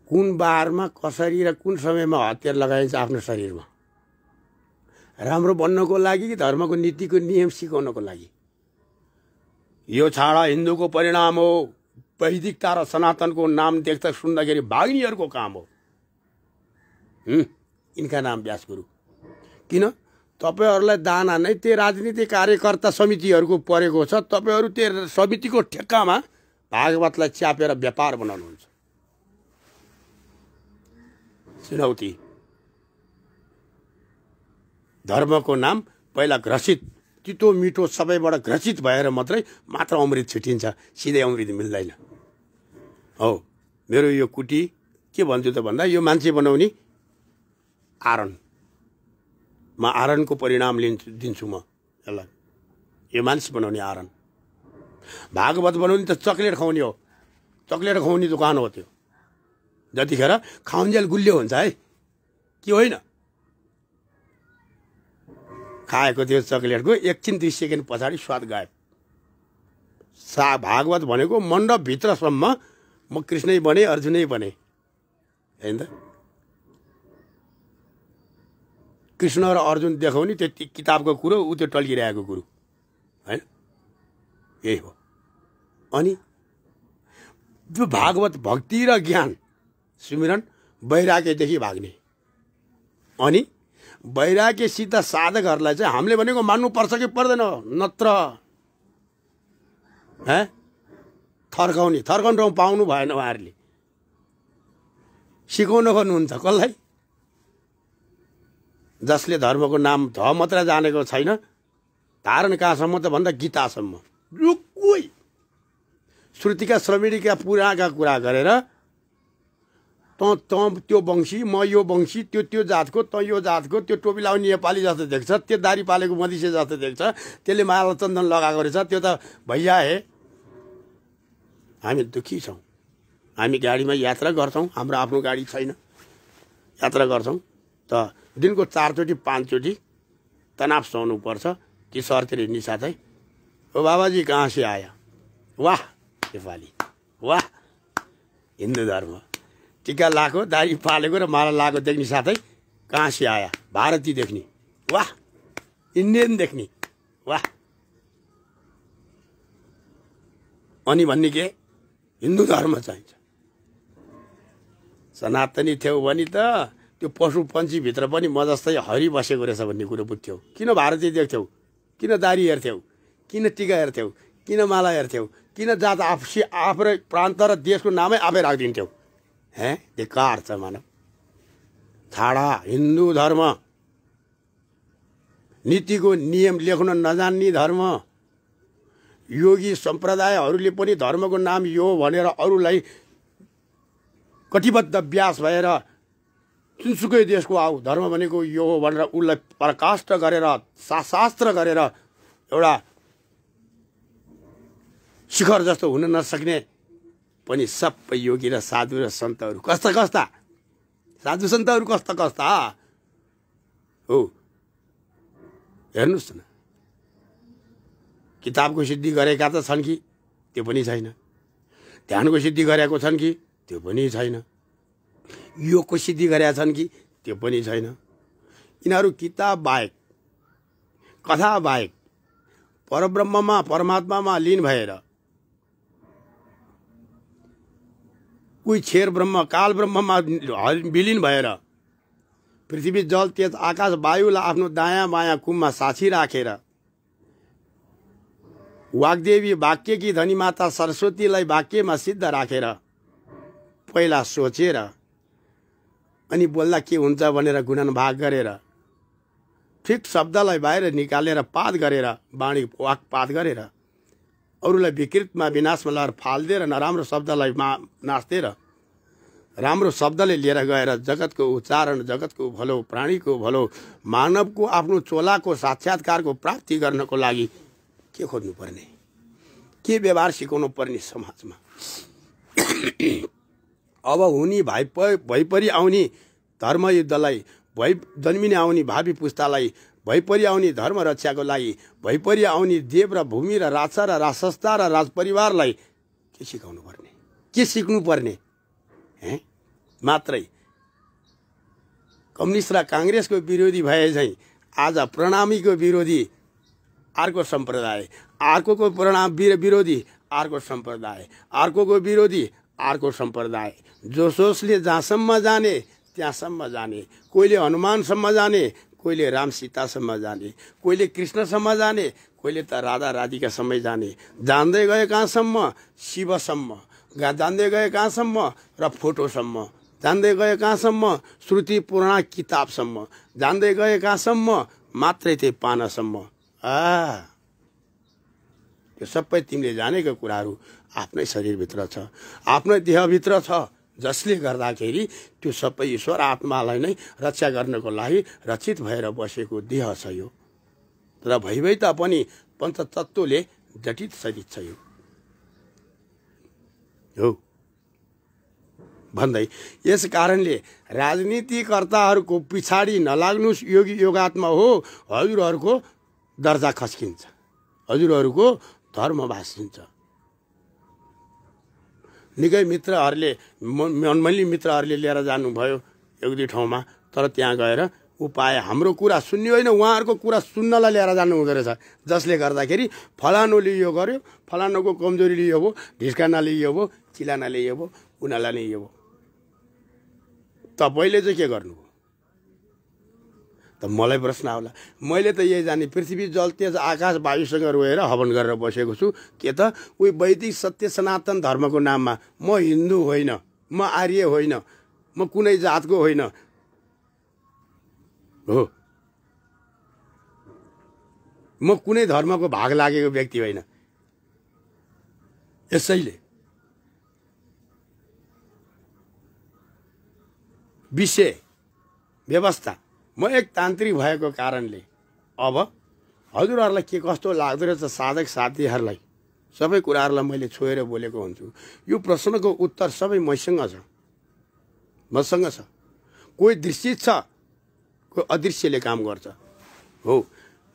कुन बारमा कसरी र कुन समयमा हतियार लगाइन्छ आफ्नो शरीरमा? राम्रो बन्नको लागि कि धर्मको नीतिको नियम सिकाउनको लागि? यो छाडा हिन्दूको परिणाम हो। वैदिकता र सनातनको नाम देख्दा सुन्दाखेरि भाग्नेहरूको काम हो। यिनका नाम व्यासगुरु। किन? तपाईहरूलाई दाना नै त्यो राजनीतिक कार्यकर्ता समितिहरूको परेको छ। तपाईहरू त्यो समितिको ठेक्कामा भागवतलाई च्यापेर व्यापार बनाउनुहुन्छ। चुनौती, धर्मको नाम पहिला घ्रसित, तितो मिठो सबैबाट घ्रसित भएर मात्र अमृत छिटिन्छ, सिधै अमृत मिल्दैन। हो, मेरो यो कुटी के भन्छु त भन्दा यो मान्छे बनाउने आरण, म आरणको परिणाम दिन्छु म यसलाई। यो मान्छे बनाउने आरण। भागवत बनाउने त चक्लेट खुवाउने हो, चक्लेट खुवाउने दोकान हो त्यो। जतिखेर खाउन्जेल गुलियो हुन्छ है कि होइन? खाएको त्यो चक्लेटको एकछिन 2 सेकेन्ड पछाडि स्वाद गायब। भागवत भनेको मण्डपभित्रसम्म म कृष्णै बने अर्जुनै बने होइन त? कृष्ण र अर्जुन देखाउने त्यो किताबको कुरो, ऊ त्यो टल्किरहेको कुरो होइन? यही हो। अनि त्यो भागवत भक्ति र ज्ञान सुमिरन वैराग्यदेखि भाग्ने। अनि वैराग्यसित साधकहरूलाई चाहिँ हामीले भनेको मान्नुपर्छ कि पर्दैन? नत्र थर्काउने ठाउँ पाउनु भएन। उहाँहरूले सिकाउन खोज्नुहुन्छ कसलाई? जसले धर्मको नाम ध मात्र जानेको छैन, धारण कहाँसम्म त भन्दा गीतासम्म। जो कोही श्रुतिका श्रमिणीका पुराणका कुरा गरेर त्यो वंशी, म यो वंशी, त्यो जातको, त यो जातको, त्यो टोपी लाउने नेपाली जस्तो देख्छ, त्यो दारी पालेको मधेसी जस्तो देख्छ, त्यसले माला चन्दन लगाएको रहेछ, त्यो त भैया हे। हामी दुखी छौँ। हामी गाडीमा यात्रा गर्छौँ, हाम्रो आफ्नो गाडी छैन, यात्रा गर्छौँ त दिनको 4 चोटि 5 चोटि तनाव सहनु पर्छ। कि सरतिर हिँड्ने साथै ओ बाबाजी कहाँ से आया, वाह नेपाली, वाह हिन्दू धर्म, टिका लाएको, दारी पालेको र माला लाएको देख्ने साथै कहाँ से आया, भारतीय देख्ने, वाह इन्डियन देख्ने, वाह। अनि भन्ने के हिन्दू धर्म चाहिन्छ। सनातनी थियौ भने त त्यो पशु पन्छीभित्र पनि म जस्तै हरि बसेको रहेछ भन्ने कुरो बुझ्थ्यौ। किन भारतीय देख्थ्यौ? किन दारी हेर्थ्यौ? किन टीका हेर्थ्यौ? किन माला हेर्थ्यौ? किन जात आफ्नै प्रान्त र देशको नामै आफै राखिदिन्थ्यौ? बेकार छ मानव। छाडा हिन्दू धर्म, नीतिको नियम लेख्न नजान्ने धर्म। योगी सम्प्रदायहरूले पनि धर्मको नाम यो भनेर अरूलाई कटिबद्ध व्यास भएर जुनसुकै देशको आऊ धर्म भनेको यो हो भनेर उसलाई प्रकाष्ठ गरेर शास्त्र गरेर एउटा शिखर जस्तो हुन नसक्ने पनि सबै योगी र साधु र सन्तहरू कस्ता कस्ता, साधु सन्तहरू कस्ता कस्ता हो हेर्नुहोस् न। किताबको सिद्धि गरेका त छन् कि त्यो पनि छैन, ध्यानको सिद्धि गरेको छन् कि त्यो पनि छैन, योगको सिद्धि गरेका छन् कि त्यो पनि छैन। यिनीहरू किताब बाहेक, कथा बाहेक परब्रह्ममा परमात्मामा लीन भएर कोही क्षेर ब्रह्म काल ब्रह्ममा विलीन भएर पृथ्वी जल तेज आकाश वायुलाई आफ्नो दायाँ बायाँ कुममा साक्षी राखेर वाग्देवी वाक्यकी धनी माता सरस्वतीलाई वाक्यमा सिद्ध राखेर पहिला सोचेर अनि बोल्दा के हुन्छ भनेर गुणनभाग गरेर ठिक शब्दलाई बाहिर निकालेर पाठ गरेर वाणी वाक्पात गरेर अरूलाई विकृतमा विनाशमा लगाएर फाल्दिएर नराम्रो शब्दलाई नाच्दिएर राम्रो शब्दले लिएर गएर जगतको उच्चारण, जगतको भलो, प्राणीको भलो, मानवको आफ्नो चोलाको साक्षात्कारको प्राप्ति गर्नको लागि के खोज्नु पर्ने, के व्यवहार सिकाउनु पर्ने समाजमा। अब हुने भइपरि आउने धर्मयुद्धलाई, जन्मिने आउने भावी पुस्तालाई, भइपरि आउने धर्म रक्षाको लागि, भइपरि आउने देव र भूमि र राजा र राजसंस्था र राजपरिवारलाई के सिकाउनु पर्ने, के सिक्नु पर्ने मात्रै। कम्युनिस्ट र काङ्ग्रेसको विरोधी भए झैँ आज प्रणामीको विरोधी अर्को सम्प्रदाय, अर्कोको विरोधी अर्को सम्प्रदाय, अर्कोको विरोधी अर्को सम्प्रदाय। जोसोसले जहाँसम्म जाने त्यहाँसम्म जाने, कोहीले हनुमानसम्म जाने, कोहीले राम सीतासम्म जाने, कोहीले कृष्णसम्म जाने, कोहीले त राधा राधिकासम्म जाने। जान्दै गए कहाँसम्म? शिवसम्म। जान्दै गए कहाँसम्म? र फोटोसम्म। जान्दै गए कहाँसम्म? श्रुति पुराण किताबसम्म। जान्दै गए कहाँसम्म? मात्रै त्यही पानासम्म। त्यो सबै तिमीले जानेको कुराहरू आफ्नै शरीरभित्र छ, आफ्नै देहभित्र छ, जसले गर्दाखेरि त्यो सबै ईश्वर आत्मालाई नै रक्षा गर्नको लागि रक्षित भएर बसेको देह छ यो। तर भइभइ तापनि पञ्चतत्त्वले जटित शरीर छ यो हो भन्दै यस कारणले राजनीतिकर्ताहरूको पछाडि नलाग्नुस्। योगी योगात्मा हो, हजुरहरूको दर्जा खस्किन्छ, हजुरहरूको धर्म भाँसिन्छ। निकै मित्रहरूले, मनमली मित्रहरूले लिएर जानुभयो एक दुई ठाउँमा, तर त्यहाँ गएर उपाय हाम्रो कुरा सुन्ने होइन, उहाँहरूको कुरा सुन्नलाई लिएर जानु हुँदो रहेछ। जसले गर्दाखेरि फलानुले यो गर्यो, फलानुको कमजोरी लियो भयो, ढिस्कानाले यो भयो, चिलानाले यो भयो, उनीहरूलाई नै यो भयो। तपाईँले चाहिँ के गर्नुभयो त? मलाई प्रश्न आउला। मैले त यही जाने, पृथ्वी जल तेज आकाश वायुसँग रोएर हवन गरेर बसेको छु। के त उही वैदिक सत्य सनातन धर्मको नाममा म हिन्दू होइन, म आर्य होइन, म कुनै जातको होइन हो, म कुनै धर्मको भाग लागेको व्यक्ति होइन। यसैले विषय व्यवस्था म एक तान्त्रिक भएको कारणले अब हजुरहरूलाई के कस्तो लाग्दो रहेछ साधक साथीहरूलाई सबै कुराहरूलाई मैले छोएर बोलेको हुन्छु। यो प्रश्नको उत्तर सबै मसँग छ, मसँग छ। कोही दृश्य छ, कोही अदृश्यले काम गर्छ हो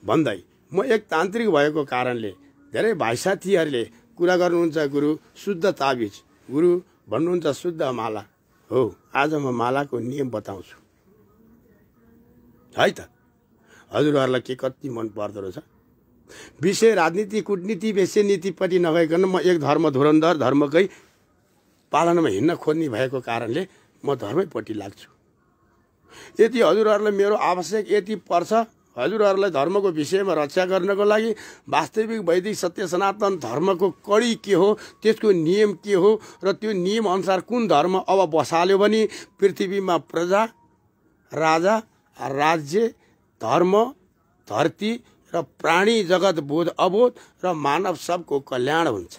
भन्दै म एक तान्त्रिक भएको कारणले धेरै भाइ साथीहरूले कुरा गर्नुहुन्छ, गुरु शुद्ध ताबिज, गुरु भन्नुहुन्छ शुद्ध माला हो। आज म मालाको नियम बताउँछु है त। हजुरहरूलाई के कति मन पर्दो रहेछ। विषय राजनीति कूटनीति वेश्य नीतिपट्टि नभइकन म एक धर्म धुरन्धर धर्मकै पालनमा हिँड्न खोज्ने भएको कारणले म धर्मैपट्टि लाग्छु यदि हजुरहरूलाई मेरो आवश्यक यति पर्छ, हजुरहरूलाई धर्मको विषयमा रक्षा गर्नको लागि वास्तविक वैदिक सत्य सनातन धर्मको कडी के हो, त्यसको नियम के हो र त्यो नियम अनुसार कुन धर्म अब बसाल्यो भने पृथ्वीमा प्रजा, राजा, राज्य, धर्म, धरती र प्राणी जगत बोध अबोध र मानव सबको कल्याण हुन्छ।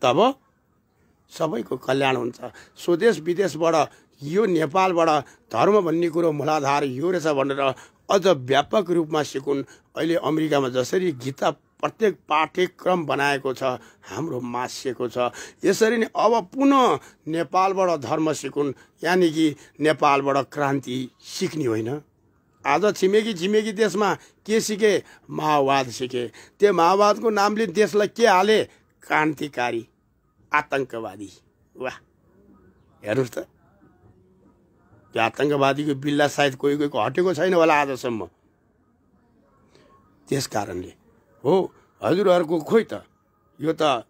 तब सबैको कल्याण हुन्छ। स्वदेश विदेशबाट यो नेपालबाट धर्म भन्ने कुरो मूलाधार यो रहेछ भनेर अझ व्यापक रूपमा सिकुन्। अहिले अमेरिकामा जसरी गीता प्रत्येक पाठ्यक्रम बनाएको छ, हाम्रो मासिएको छ, यसरी नै अब पुनः नेपालबाट धर्म सिकुन्, यानि कि नेपालबाट क्रान्ति सिक्ने होइन। आज छिमेकी देशमा के सिके? माओवाद सिके। त्यो माओवादको नामले देशलाई के हाले? क्रान्तिकारी, आतंकवादी। वाह, हेर्नुहोस् त, त्यो आतंकवादीको बिल्ला सायद कोही कोहीको हटेको छैन होला आजसम्म। त्यस कारणले हो हजुरहरूको खोइ त यो त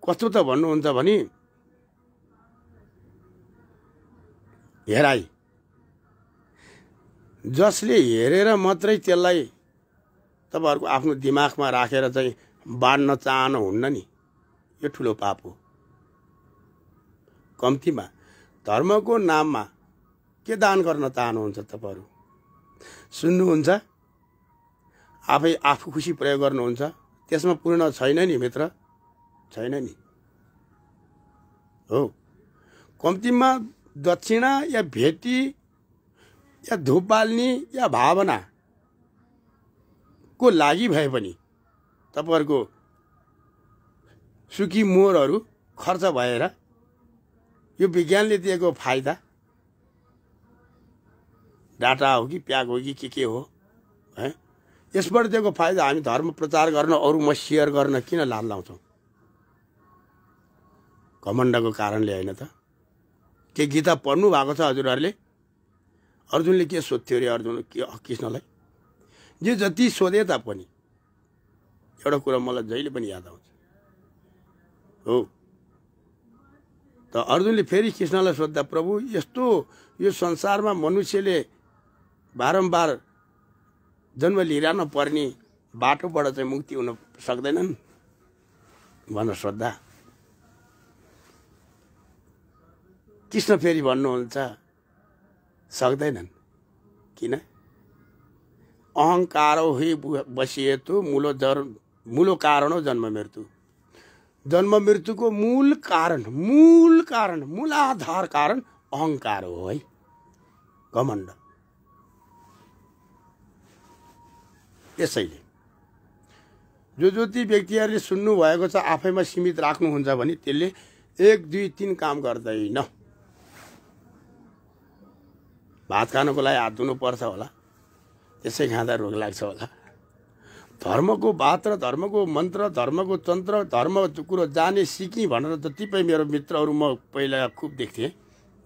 कस्तो त भन्नुहुन्छ भने हेराई, जसले हेरेर मात्रै त्यसलाई तपाईँहरूको आफ्नो दिमागमा राखेर चाहिँ बाँड्न चाहनुहुन्न नि, यो ठुलो पाप हो। कम्तीमा धर्मको नाममा के दान गर्न चाहनुहुन्छ तपाईँहरू? सुन्नुहुन्छ? आफू खुसी प्रयोग गर्नुहुन्छ, त्यसमा पूर्ण छैन नि मित्र, छैन नि। हो, कम्तीमा दक्षिणा या भेटी या धूप बाल्ने या भावना को लागि भए पनि तपाईँहरूको सुकी मोहरहरू खर्च भएर यो विज्ञानले दिएको फाइदा डाटा हो कि प्याक हो कि के हो है, यसबाट दिएको फाइदा हामी धर्म प्रचार गर्न अरूमा सेयर गर्न किन लाल लाउँछौँ? घमण्डको कारणले होइन त? के गीता पढ्नु भएको छ हजुरहरूले? अर्जुनले के सोध्थ्यो अरे अर्जुन के कृष्णलाई? जे जति सोधे तापनि एउटा कुरा मलाई जहिले पनि याद आउँछ। हो, त अर्जुनले फेरि कृष्णलाई सोद्धा, प्रभु यस्तो यो संसारमा मनुष्यले बारम्बार जन्म लिइरहन पर्ने बाटोबाट चाहिँ मुक्ति हुन सक्दैनन् भनेर सोद्धा। कृष्ण फेरि भन्नुहुन्छ सक्दैनन्। किन? अहङ्कारो हि बसिएतु मूलो कारणो जन्म मृत्यु। जन्म मृत्युको मूल कारण मूलाधार कारण अहङ्कार हो है, घमण्ड। यसैले जो ती व्यक्तिहरूले सुन्नु भएको छ आफैमा सीमित राख्नुहुन्छ भने त्यसले 1 2 3 काम गर्दैन। भात खानको लागि हात धुनुपर्छ होला, त्यसै खाँदा रोग लाग्छ होला। धर्मको बात र धर्मको मन्त्र, धर्मको तन्त्र, धर्म कुरो जाने सिक्ने भनेर जतिपय मेरो मित्रहरू म पहिला खुब देख्थेँ,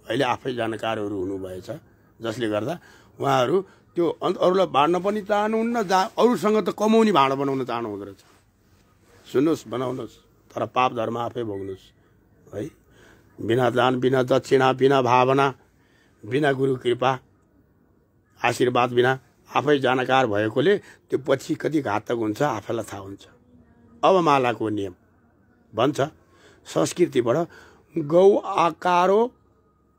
अहिले आफै जानकारहरू हुनुभएछ, जसले गर्दा उहाँहरू त्यो अरूलाई बाँड्न पनि चाहनुहुन्न, अरूसँग त कमाउने भाँडो बनाउन चाहनुहुँदो रहेछ। सुन्नुहोस्, बनाउनुहोस्, तर पाप धर्म आफै भोग्नुहोस् है। बिना दान, बिना दक्षिणा, बिना भावना, बिना गुरु कृपा आशीर्वाद बिना आफै जानकार भएकोले त्यो पछि कति घातक हुन्छ आफैलाई थाहा हुन्छ। अब मालाको नियम भन्छ संस्कृतिबाट,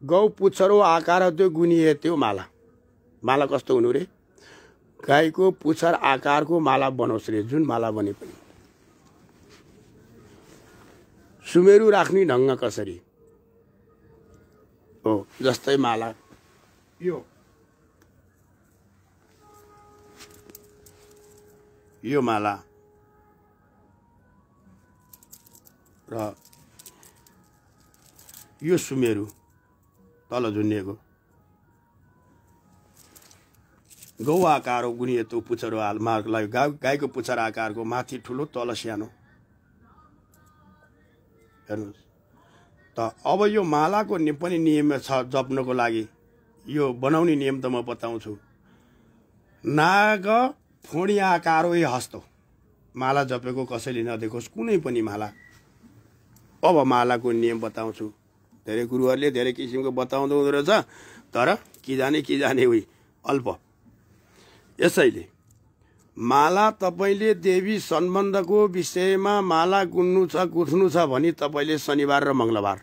गौ पुच्छरो आकार त्यो गुनिए त्यो माला। माला कस्तो हुनु रे? गाईको पुच्छर आकारको माला बनाउँछ रे, जुन माला बने पनि। सुमेरु राख्ने ढङ्ग कसरी हो? जस्तै माला यो माला र यो सुमेरु तल झुन्निएको, गौ आकार गुनिएको पुच्छरो मार्गलाई गाईको पुच्छर आकारको माथि ठुलो तल सानो। हेर्नुहोस् त, अब यो मालाको पनि नियम छ जप्नको लागि। यो बनाउने नियम त म बताउँछु। नाग फोडी आकार हो हस्तो माला जपेको कसैले नदेखोस्, कुनै पनि माला। अब मालाको नियम बताउँछु। धेरै गुरुहरूले धेरै किसिमको बताउँदो हुँदो रहेछ, तर के जाने उही अल्प। यसैले माला तपाईले देवी सम्बन्धको विषयमा माला गुथ्नु छ भने तपाईले शनिबार र मङ्गलबार,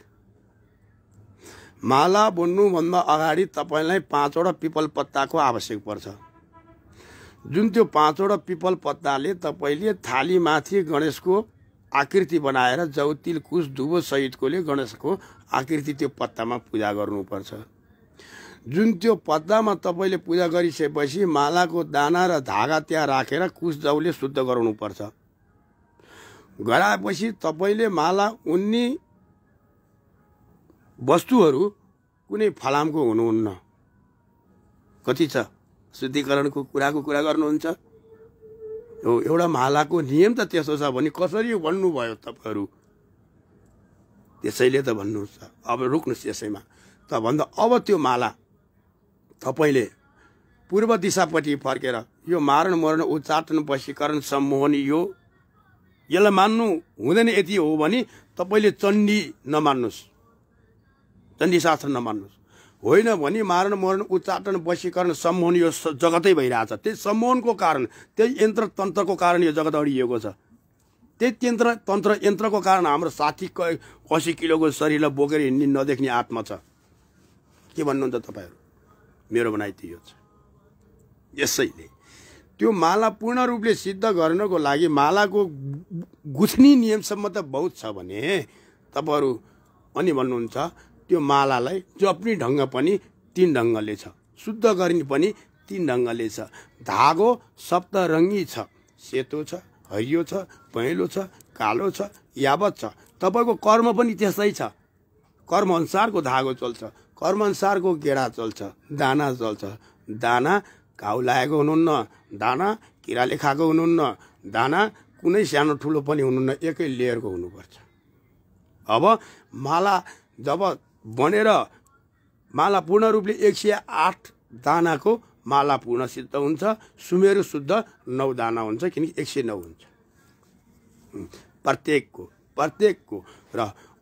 माला बुन्नुभन्दा अगाडि तपाईलाई 5 वटा पिपल पत्ताको आवश्यक पर्छ। जुन त्यो 5 वटा पिपल पत्ताले तपाईले थालीमाथि गणेशको आकृति बनाएर जौ तिल कुश दुबो सहितकोले गणेशको आकृति त्यो पत्तामा पूजा गर्नुपर्छ। जुन त्यो पत्तामा तपाईले पूजा गरिसकेपछि मालाको दाना र धागा त्यहाँ राखेर कुश जौले शुद्ध गराउनुपर्छ। गराएपछि तपाईले माला उन्नी वस्तुहरू कुनै फलामको हुनुहुन्न। कति छ शुद्धिकरणको कुरा गर्नुहुन्छ? हो, एउटा मालाको नियम त त्यसो छ भने कसरी भन्नुभयो तपाईहरू? त्यसैले त भन्नुहुन्छ। अब रोक्नुहोस् यसैमा त भन्दा अब त्यो माला तपाईले पूर्व दिशापट्टि फर्केर यो मारण मरण उच्चाटन वशीकरण सम्मोहन यसलाई मान्नु हुँदैन। यति हो भने तपाईले चण्डी नमान्नुहोस्, चण्डी शास्त्र नमान्नुहोस्। होइन भने मारण मरण उच्चाटन वशीकरण सम्मोहन यो जगतै भइरहेछ। त्यही सम्मोहनको कारण, त्यही यन्त्र तन्त्रको कारण यो जगत अडिएको छ। त्यही तन्त्र यन्त्रको कारण हाम्रो 60-80 किलोको शरीरलाई बोकेर हिँड्ने नदेख्ने आत्मा छ। के भन्नुहुन्छ तपाईँहरू? मेरो भनाइ त्यो छ। यसैले त्यो माला पूर्ण रूपले सिद्ध गर्नको लागि मालाको गुथ्ने नियमसम्म त बहुत छ भने तपाईँहरू अनि भन्नुहुन्छ त्यो मालालाई जप्ने ढङ्ग पनि 3 ढङ्गले छ, शुद्ध गर्ने पनि 3 ढङ्गले छ। धागो सप्तरङ्गी छ, सेतो छ, हरियो छ, पहेँलो छ, कालो छ, यावत छ। तपाईँको कर्म पनि त्यस्तै छ। कर्म अनुसारको धागो चल्छ, कर्म अनुसारको गेडा चल्छ, दाना चल्छ। दाना घाउ लागेको हुनुहुन्न, दाना किराले खाएको हुनुहुन्न, दाना कुनै सानो ठुलो पनि हुनुहुन्न, एकै लेयरको हुनुपर्छ। अब माला जब बनेर माला पूर्ण रूपले 108 दानाको माला पूर्ण सिद्ध हुन्छ। सुमेरु शुद्ध 9 दाना हुन्छ, किनकि 109 हुन्छ प्रत्येकको। र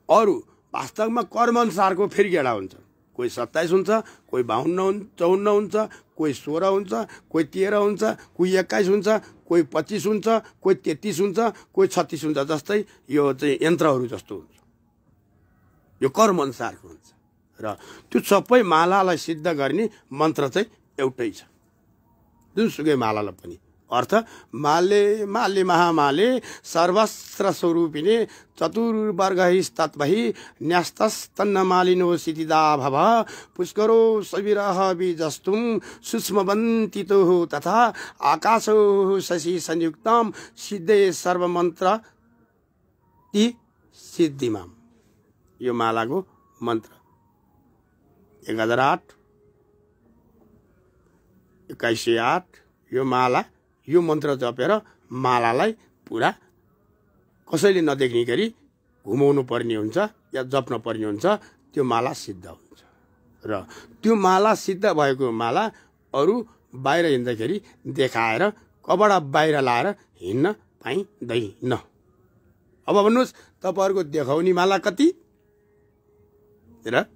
अरू वास्तवमा कर्म अनुसारको फेरि गेडा हुन्छ। कोही 27 हुन्छ, कोही 52-54 हुन्छ, कोही 16 हुन्छ, कोही 13 हुन्छ, कोही 21 हुन्छ, कोही 25 हुन्छ, कोही 33 हुन्छ, कोही 36 हुन्छ। जस्तै यो चाहिँ यन्त्रहरू जस्तो हुन्छ। यो कर्म अनुसारको हुन्छ। र त्यो सबै मालालाई सिद्ध गर्ने मन्त्र चाहिँ एउटै छ, जुनसुकै मालालाई पनि। अर्थ माले माले महामाले सर्वस्त्र स्वरूपिणे चतुर्वर्गहिस्तत्वहि न्यस्तस्तन्नमालिनो सिद्धिदा भव पुष्करो सविरह बीजस्तुम सूक्ष्मवन्तितो तथा आकाशो शशि संयुक्तम सिद्धे सर्वमन्त्र ति सिद्धिमाम। यो मालाको मन्त्र 1008 2108। यो माला यो मन्त्र जपेर मालालाई पुरा कसैले नदेख्ने गरी घुमाउनु पर्ने हुन्छ या जप्न पर्ने हुन्छ। त्यो माला सिद्ध हुन्छ। र त्यो माला सिद्ध भएको माला अरू बाहिर हिँड्दाखेरि देखाएर कपडा बाहिर लाएर हिँड्न पाइँदैन। अब भन्नुहोस् तपाईँहरूको देखाउने माला कति? र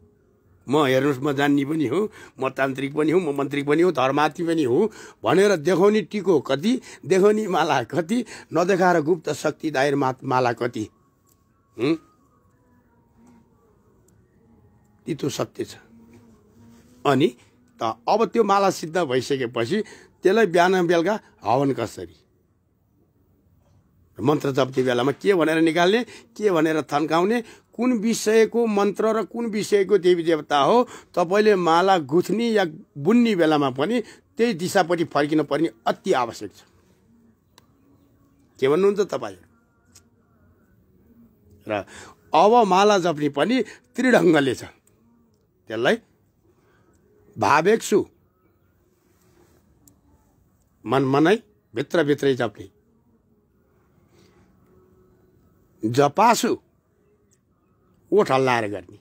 म हेर्नुहोस् म जान्ने पनि हो, म तान्त्रिक पनि हो, म मन्त्री पनि हो, धर्मार्थी पनि हो भनेर देखाउने टिको कति, देखाउने माला कति, नदेखाएर गुप्त शक्ति दायर माला कति? त्यो सत्य छ। अनि त अब त्यो माला सिद्ध भइसकेपछि त्यसलाई बिहान बेलुका हवन कसरी? मन्त्र जप्ती बेलामा के भनेर निकाल्ने, के भनेर थन्काउने, कुन विषयको मन्त्र र कुन विषयको देवी देवता हो, तपाईँले माला गुथ्ने या बुन्ने बेलामा पनि त्यही दिशापट्टि फर्किन पर्ने अति आवश्यक छ। के भन्नुहुन्छ तपाईँहरू? र अब माला जप्ने पनि त्रिढङ्गले छ। त्यसलाई भावेक्षु मनमनै भित्रभित्रै जप्ने, जपासु ओठ हल्लाएर गर्ने,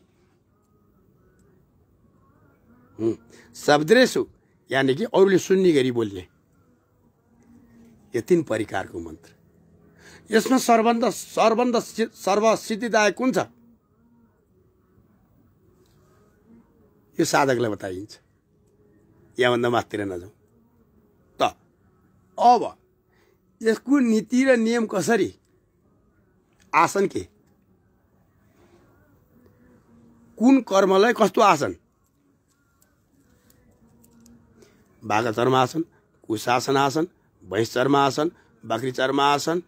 शब्द्रेसु यानि कि अरूले सुन्ने गरी बोल्ने। यो 3 प्रकारको मन्त्र। यसमा सर्वसिद्धिदायक कुन छ? यो साधकलाई बताइन्छ। यहाँभन्दा माथितिर नजाउँ। त अब यसको नीति र नियम कसरी? आसन के? कुन कर्मलाई कस्तो आसन? बाघचर्मासन, कुशासनासन, भैंसचर्मासन, बकरी चर्मासन,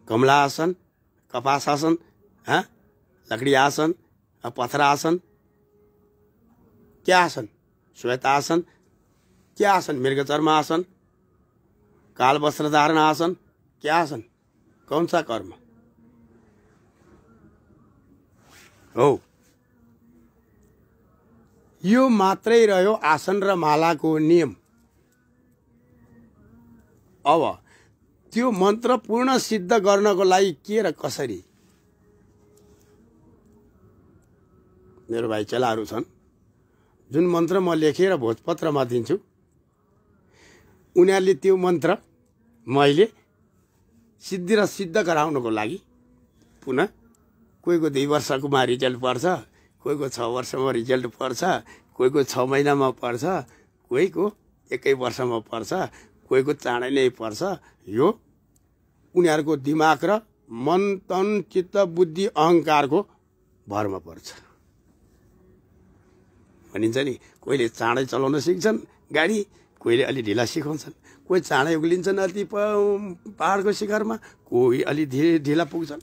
कमलासन, कपासासन, लकड़ी आसन, पथरासन, क्या आसन? श्वेतासन, क्या आसन? मृगचर्मासन, काल वस्त्र धारण आसन, क्या आसन? कौन सा कर्म हो? यो मात्रै रह्यो आसन र मालाको नियम। अब त्यो मन्त्र पूर्ण सिद्ध गर्नको लागि के र कसरी? मेरो भाइ चेलाहरू छन्, जुन मन्त्र म लेखेर भोजपत्रमा दिन्छु, उनीहरूले त्यो मन्त्र मैले सिद्धि र सिद्ध गराउनको लागि पुनः कोहीको 2 वर्षकोमा रिजल्ट पर्छ, कोहीको 6 वर्षमा रिजल्ट पर्छ, कोहीको 6 महिनामा पर्छ, कोहीको 1 वर्षमा पर्छ, कोहीको चाँडै नै पर्छ। यो उनीहरूको दिमाग र मन, तन, चित्त, बुद्धि, अहङ्कारको भरमा पर्छ। भनिन्छ नि, कोहीले चाँडै चलाउन सिक्छन् गाडी, कोहीले अलि ढिला सिकाउँछन्, कोही चाँडै उक्लिन्छन् अति पहाडको शिखरमा, कोही अलि ढिला पुग्छन्।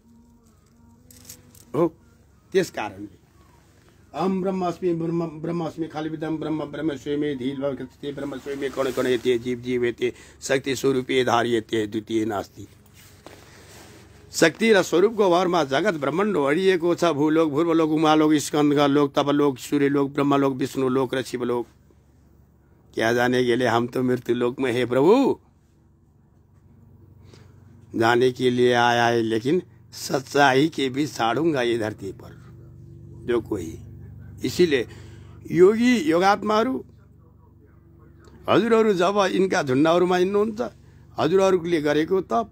हो, त्यस कारणले अहम ब्रह्मास्मि ब्रह्मास्मि खालिविदम ब्रह्म ब्रह्म स्वयमे धील भवते ब्रह्म स्वयमे कण कण यते जीव जीवेते शक्ति स्वरूपे धार्यते द्वितीय नास्ति। शक्ति र स्वरूपको भरमा जगत ब्रह्माण्ड भरिएको छ। भूलोक, भूर्वलोक, उमालोक, स्कंदलोक, तपलोक, सूर्यलोक, ब्रह्मलोक, विष्णुलोक र शिवलोक। क्या जाने के लिए हम तो मृत्यु लोक में है प्रभु। जाने के लिए आया है, लेकिन सच्चाई के बीच छाड़ूंगा ये धरती पर जो कोई। इसीलिए योगी योगात्माहरू हजुरहरू जब यिनका झुन्डाहरूमा हिँड्नुहुन्छ, हजुरहरूले गरेको तप,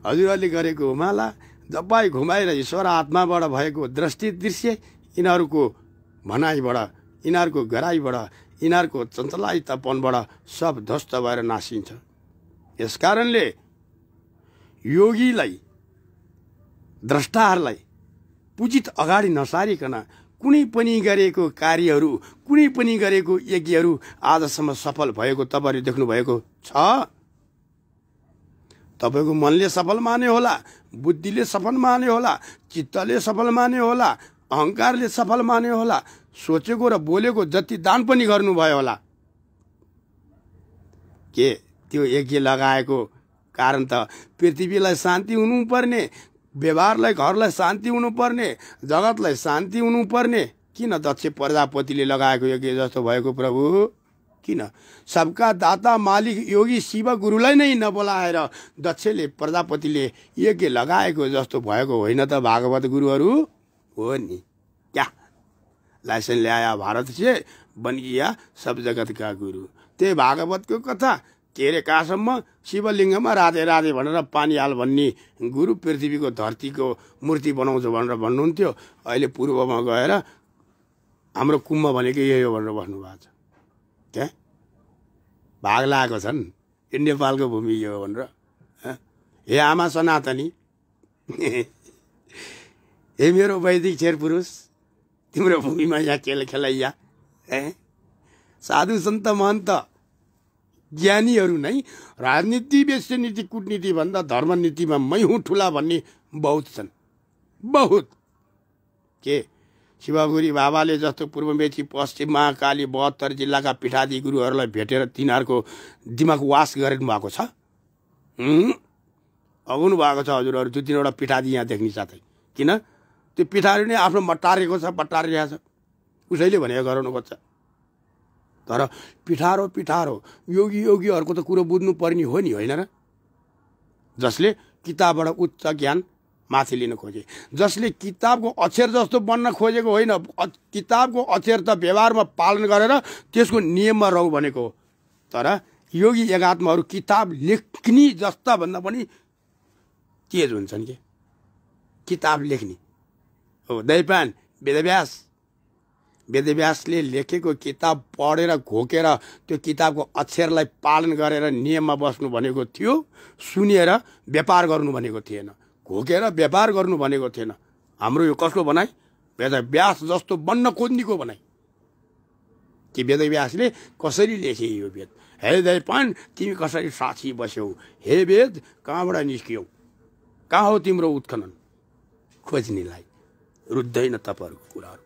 हजुरहरूले गरेको माला जपाई घुमाएर ईश्वर आत्माबाट भएको दृष्टि दृश्य, यिनीहरूको भनाइबाट, यिनीहरूको गराइबाट, यिनीहरूको चञ्चलाइतापनबाट सब ध्वस्त भएर नासिन्छ। यस कारणले योगीलाई, द्रष्टाहरूलाई पुजित अगाडि नसारिकन कुनै पनि गरेको कार्यहरू, कुनै पनि गरेको यज्ञहरू आजसम्म सफल भएको तपाईँहरूले देख्नु भएको छ? तपाईँको मनले सफल माने होला, बुद्धिले सफल माने होला, चित्तले सफल माने होला, अहङ्कारले सफल माने होला, सोचेको र बोलेको जति दान पनि गर्नुभयो होला। के त्यो यज्ञ लगाएको कारण त पृथ्वीलाई शान्ति हुनुपर्ने, व्यवहारलाई, घरलाई शान्ति हुनुपर्ने, जगतलाई शान्ति हुनुपर्ने, किन दक्ष प्रजापतिले लगाएको यज्ञ जस्तो भएको प्रभु? किन सबका दाता मालिक योगी शिव गुरुलाई नै नबोलाएर दक्षले प्रजापतिले यज्ञ लगाएको जस्तो भएको होइन त? भागवत गुरुहरू हो नि। क्या लाइसेंस ल्याया भारत से बन गया सब जगत का गुरु। त्यही भागवतको कथा के अरे कहाँसम्म शिवलिङ्गमा राधे राधे भनेर पानी हाल भन्ने गुरु पृथ्वीको धरतीको मूर्ति बनाउँछ भनेर भन्नुहुन्थ्यो। अहिले पूर्वमा गएर हाम्रो कुम्भ भनेको यही हो भनेर भन्नुभएको छ। क्या भाग लागेको छन्, यो नेपालको भूमि यो भनेर। हे आमा सनातनी, हे मेरो वैदिक छेर पुरुष, तिम्रो भूमिमा यहाँ खेल खेलाइया। साधु सन्त महन्त ज्ञानीहरू नै राजनीति, वेश्य नीति, कूटनीति भन्दा धर्म नीतिमा मै हुँ ठुला भन्ने बहुत छन्, बहुत। के शिवगुरी बाबाले जस्तो पूर्वमेची, पश्चिम महाकाली, 72 जिल्लाका पीठाधि गुरुहरूलाई भेटेर तिनीहरूको दिमाग वास गर्नु भएको छ? आउनु भएको छ हजुरहरू 2-3 पीठाधि यहाँ देख्ने साथै। किन त्यो पीठाहरू नै आफ्नो मट्टारेको छ, पट्टारिरहेको छ, उसैले भनेको गराउनु खोज्छ। तर पिठारो पिठारो योगीहरूको त कुरो बुझ्नु पर्ने हो नि, होइन र? जसले किताबबाट उच्च ज्ञान माथि लिन खोजे, जसले किताबको अक्षर जस्तो बन्न खोजेको होइन, किताबको अक्षर त व्यवहारमा पालन गरेर त्यसको नियममा रहु भनेको। तर योगी एकात्माहरू किताब लेख्ने जस्ता भन्दा पनि तेज हुन्छन् के? किताब लेख्ने हो। दैपान, वेदव्यास वेदव्यासले लेखेको किताब पढेर घोकेर त्यो किताबको अक्षरलाई पालन गरेर नियममा बस्नु भनेको थियो, सुनेर व्यापार गर्नु भनेको थिएन, घोकेर व्यापार गर्नु भनेको थिएन। हाम्रो यो कसको भनाइ? वेदव्यास जस्तो बन्न खोज्नेको भनाइ कि वेदव्यासले कसरी लेखे यो वेद। हे दैपन तिमी कसरी साक्षी बस्यौ? हे वेद कहाँबाट निस्कियौ? कहाँ हो तिम्रो उत्खनन? खोज्नेलाई रुच्दैन तपाईँहरूको कुराहरू।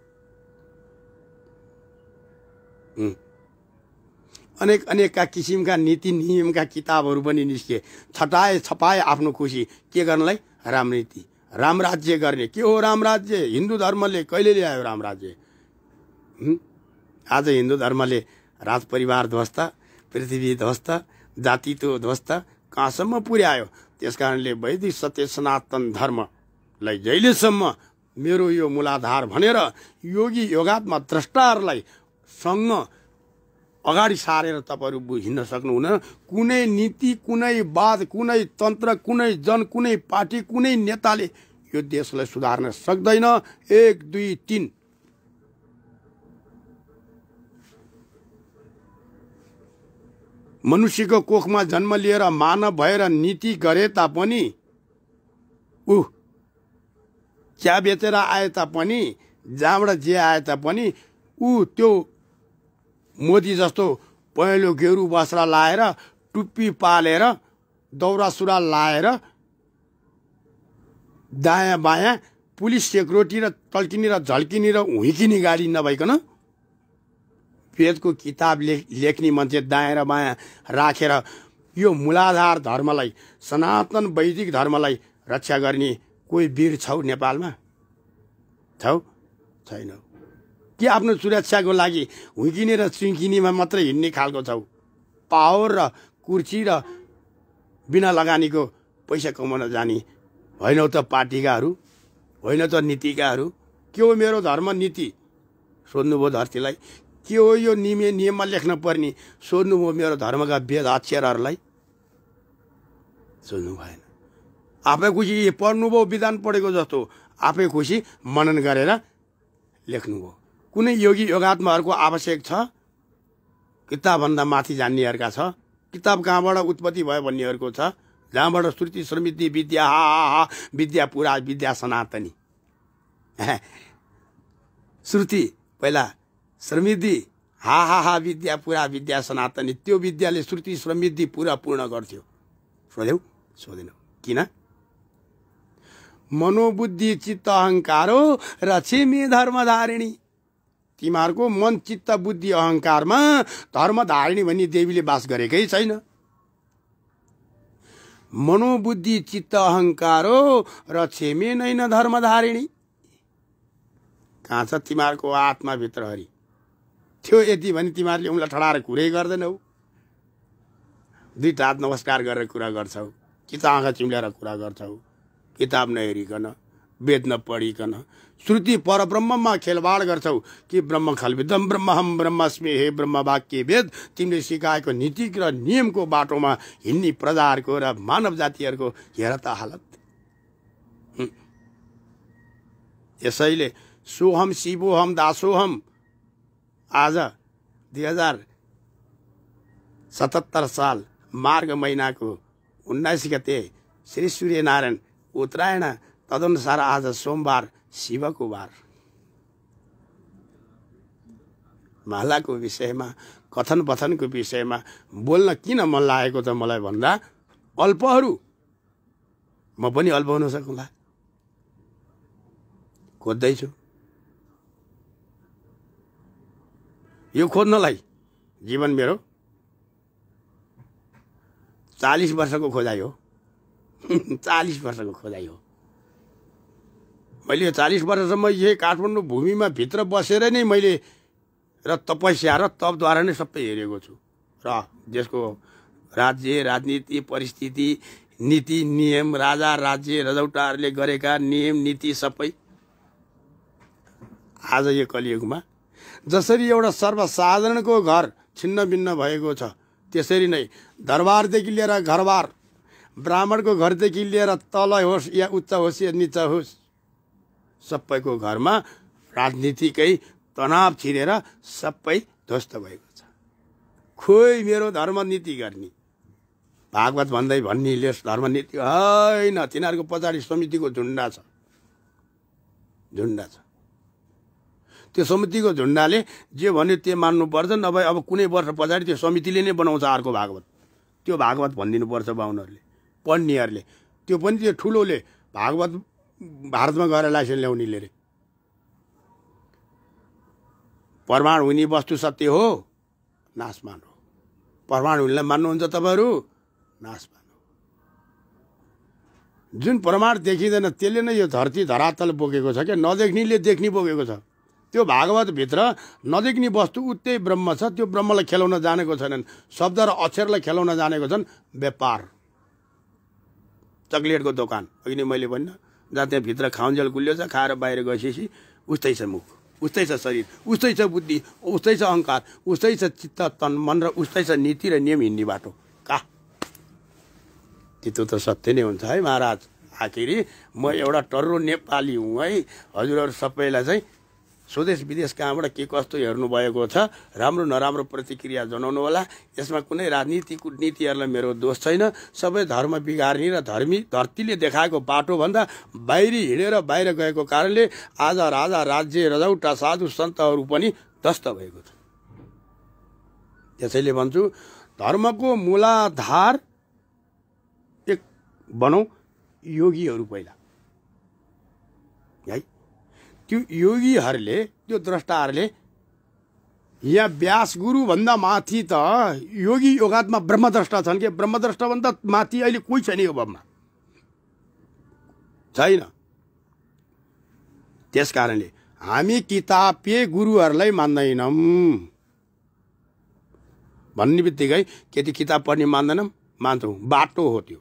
अनेक अनेकका किसिमका नीति नियमका किताबहरू पनि निस्के, छपाए आफ्नो खुसी के गर्नलाई? रामनीति, राम राज्य गर्ने। के हो राम राज्य? हिन्दू धर्मले कहिले ल्यायो राम राज्य? आज हिन्दू धर्मले राज परिवार ध्वस्त, पृथ्वी ध्वस्त, जातित्व ध्वस्त कहाँसम्म पुर्यायो। त्यसकारणले वैदिक सत्य सनातन धर्मलाई जहिलेसम्म मेरो यो मूलाधार भनेर योगी योगात्मा द्रष्टाहरूलाई सँग अगाडि सारेर तपाईँहरू हिँड्न सक्नुहुन्न। कुनै नीति, कुनै वाद, कुनै तन्त्र, कुनै जन, कुनै पार्टी, कुनै नेताले यो देशलाई सुधार्न सक्दैन। 1 2 3 मनुष्यको कोखमा जन्म लिएर मानव भएर नीति गरे तापनि, चिया बेचेर आए तापनि, जहाँबाट जे आए तापनि त्यो मोदी जस्तो पहेँलो गेरु वस्त्र लाएर, टुप्पी पालेर, दौरा सुरुवाल लाएर दायाँ बायाँ पुलिस सेक्युरिटी र टल्किने र झल्किने र हुइकिने गाडी नभइकन वेदको किताब लेख्ने मान्छे दायाँ र बायाँ राखेर यो मूलाधार धर्मलाई, सनातन वैदिक धर्मलाई रक्षा गर्ने कोही वीर छौ नेपालमा? छौ? छैन। के आफ्नो सुरक्षाको लागि हुइकिने र चुइकिनेमा मात्रै हिँड्ने खालको छौ? पावर र कुर्सी र बिना लगानीको पैसा कमाउन जाने होइनौ त पार्टीकाहरू, होइन त नीतिकाहरू। के हो मेरो धर्म नीति? सोध्नुभयो धरतीलाई। के हो यो नियममा लेख्न पर्ने? सोध्नुभयो मेरो धर्मका वेद अक्षरहरूलाई? सोध्नु भएन। आफै खुसी पढ्नुभयो, विधान पढेको जस्तो आफै खुसी मनन गरेर लेख्नुभयो। कुनै योगी योगात्माहरूको आवश्यक छ? किताबभन्दा माथि जान्नेहरूका छ। किताब कहाँबाट उत्पत्ति भयो भन्नेहरूको छ। जहाँबाट श्रुति समृद्धि विद्या विद्या पुरा विद्या सनातनी। श्रुति पहिला, समृद्धि विद्या पुरा विद्या सनातनी। त्यो विद्याले श्रुति समृद्धि पुरा पूर्ण गर्थ्यो। सोध्यौ? सोधेनौ। किन? मनोबुद्धि चित्त अहङ्कारो रक्षेमे धर्मधारिणी। तिमीहरूको मन चित्त बुद्धि अहङ्कारमा धर्मधारिणी भन्ने देवीले बास गरेकै छैन। मनोबुद्धि चित्त अहङ्कारो रक्षेमे नैन धर्मधारिणी। कहाँ छ तिमीहरूको आत्माभित्र हरि? थियो यति भने तिमीहरूले उनलाई ठडाएर कुरै गर्दैनौ। 2 हात नमस्कार गरेर कुरा गर्छौ कि त आँखा चिम्ल्याएर कुरा गर्छौ? किताब नहेरिकन, वेद नपढिकन, श्रुति परब्रह्ममा खेलवाड गर्छौ कि ब्रह्म खल्विदम ब्रह्महम ब्रह्मस्मि। हे ब्रह्म वाक्य वेद तिमीले सिकाएको नीति र नियमको बाटोमा हिँड्ने प्रजाहरूको र मानव जातिहरूको हेर त हालत। यसैले सोहम शिवोहम दासोहम आज 2077 साल मार्ग महिनाको 19 गते श्री सूर्यनारायण उत्तरायण तदनुसार आज सोमबार शिवको बार। मालाको विषयमा, कथन पथनको विषयमा बोल्न किन मन लागेको त मलाई भन्दा अल्पहरू, म पनि अल्प हुन सकौँला खोज्दैछु। यो खोज्नलाई जीवन मेरो 40 वर्षको खोजाइ हो। 40 वर्षको खोजाइ हो। मैले 40 वर्षसम्म यही काठमाडौँ भूमिमा भित्र बसेर नै मैले र तपस्या र तपद्वारा नै सबै हेरेको छु। र देशको राज्य, राजनीति, परिस्थिति, नीति, नियम, राजा, राज्य, रजौटाहरूले गरेका नियम, नीति सबै आज यो कलियुगमा जसरी एउटा सर्वसाधारणको घर छिन्न भिन्न भएको छ, त्यसरी नै दरबारदेखि लिएर घरबार, ब्राह्मणको घरदेखि लिएर तल होस् या उच्च होस् या निचा होस्, सबैको घरमा राजनीतिकै तनाव छिरेर सबै ध्वस्त भएको छ। खोइ मेरो धर्म नीति गर्ने भागवत भन्नेले धर्म नीति होइन, तिनीहरूको पछाडि समितिको झुन्डा छ। त्यो समितिको झुन्डाले जे भन्यो त्यो मान्नुपर्छ, नभए अब कुनै वर्ष पछाडि त्यो समितिले नै बनाउँछ अर्को भागवत। त्यो भागवत भनिदिनुपर्छ बाहुनहरूले, पढ्नेहरूले। त्यो पनि त्यो ठुलोले भागवत भारतमा गएर लाइसेन्स ल्याउनेले रे। प्रमाण हुने वस्तु सत्य हो, नाश मान्नु। प्रमाण हुनेलाई मान्नुहुन्छ तपाईँहरू, नाश मान्नु। जुन प्रमाण देखिँदैन त्यसले नै यो धरती धरातल बोकेको छ क्या, नदेख्नेले देख्ने बोकेको छ। त्यो भागवतभित्र नदेख्ने वस्तु उतै ब्रह्म छ, त्यो ब्रह्मलाई खेलाउन जानेको छैनन्। शब्द र अक्षरलाई खेलाउन जानेको छन्। व्यापार, चक्लेटको दोकान अघि नै मैले भन्न, जहाँ त्यहाँ भित्र खाउन्जेल गुलियो छ, खाएर बाहिर गएपछि उस्तै छ मुख, उस्तै छ शरीर, उस्तै छ बुद्धि, उस्तै छ अहङ्कार, उस्तै छ चित्त तन मन र उस्तै छ नीति र नियम हिँड्ने बाटो। त्यो त सत्य नै हुन्छ है महाराज। आखिरी म एउटा टर्रो नेपाली हुँ है। हजुरहरू सबैलाई चाहिँ स्वदेश विदेश कहाँबाट के कस्तो हेर्नुभएको छ, राम्रो नराम्रो प्रतिक्रिया जनाउनु होला। यसमा कुनै राजनीति कुटनीतिहरूलाई मेरो दोष छैन। सबै धर्म बिगार्ने र धरतीले देखाएको बाटोभन्दा बाहिरी हिँडेर बाहिर गएको कारणले आज राजा राज्य रजौटा साधु सन्तहरू पनि ध्वस्त भएको छ। त्यसैले भन्छु धर्मको मूलाधार एक बनौँ योगीहरू पहिला है। त्यो योगीहरूले, त्यो द्रष्टाहरूले, यहाँ व्यास गुरु भन्दा माथि त योगी योगात्मा ब्रह्मद्रष्टा छन् कि ब्रह्मद्रष्टा भन्दा माथि अहिले कोही छैन यो भावमा, छैन। त्यस कारणले हामी किताबीय गुरुहरूलाई मान्दैनौँ। भन्ने बित्तिकै केटी किताब पढ्ने मान्दैनौँ, मान्छौँ। बाटो हो त्यो।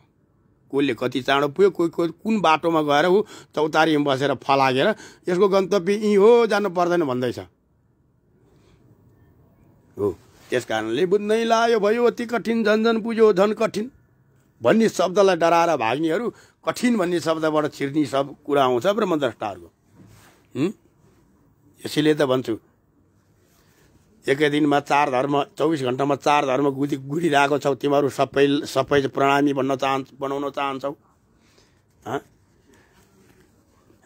कोहीले कति चाँडो पुग्यो, कोही कुन बाटोमा गएर ऊ चौतारीमा बसेर फलागेर यसको गन्तव्य यहीँ हो, जानु पर्दैन भन्दैछ हो। त्यस कारणले बुझ्नै लायो भयो अति कठिन, झन्झन बुझ्यो झन कठिन भन्ने शब्दलाई डराएर भाग्नेहरू कठिन भन्ने शब्दबाट छिर्ने सब कुरा आउँछ ब्रह्मद्रष्टाहरूको। यसैले त भन्छु एकै दिनमा 4 धर्म, 24 घण्टामा 4 धर्म गुडिरहेको छौ तिमीहरू सबै प्रणामी बनाउन चाहन्छौ।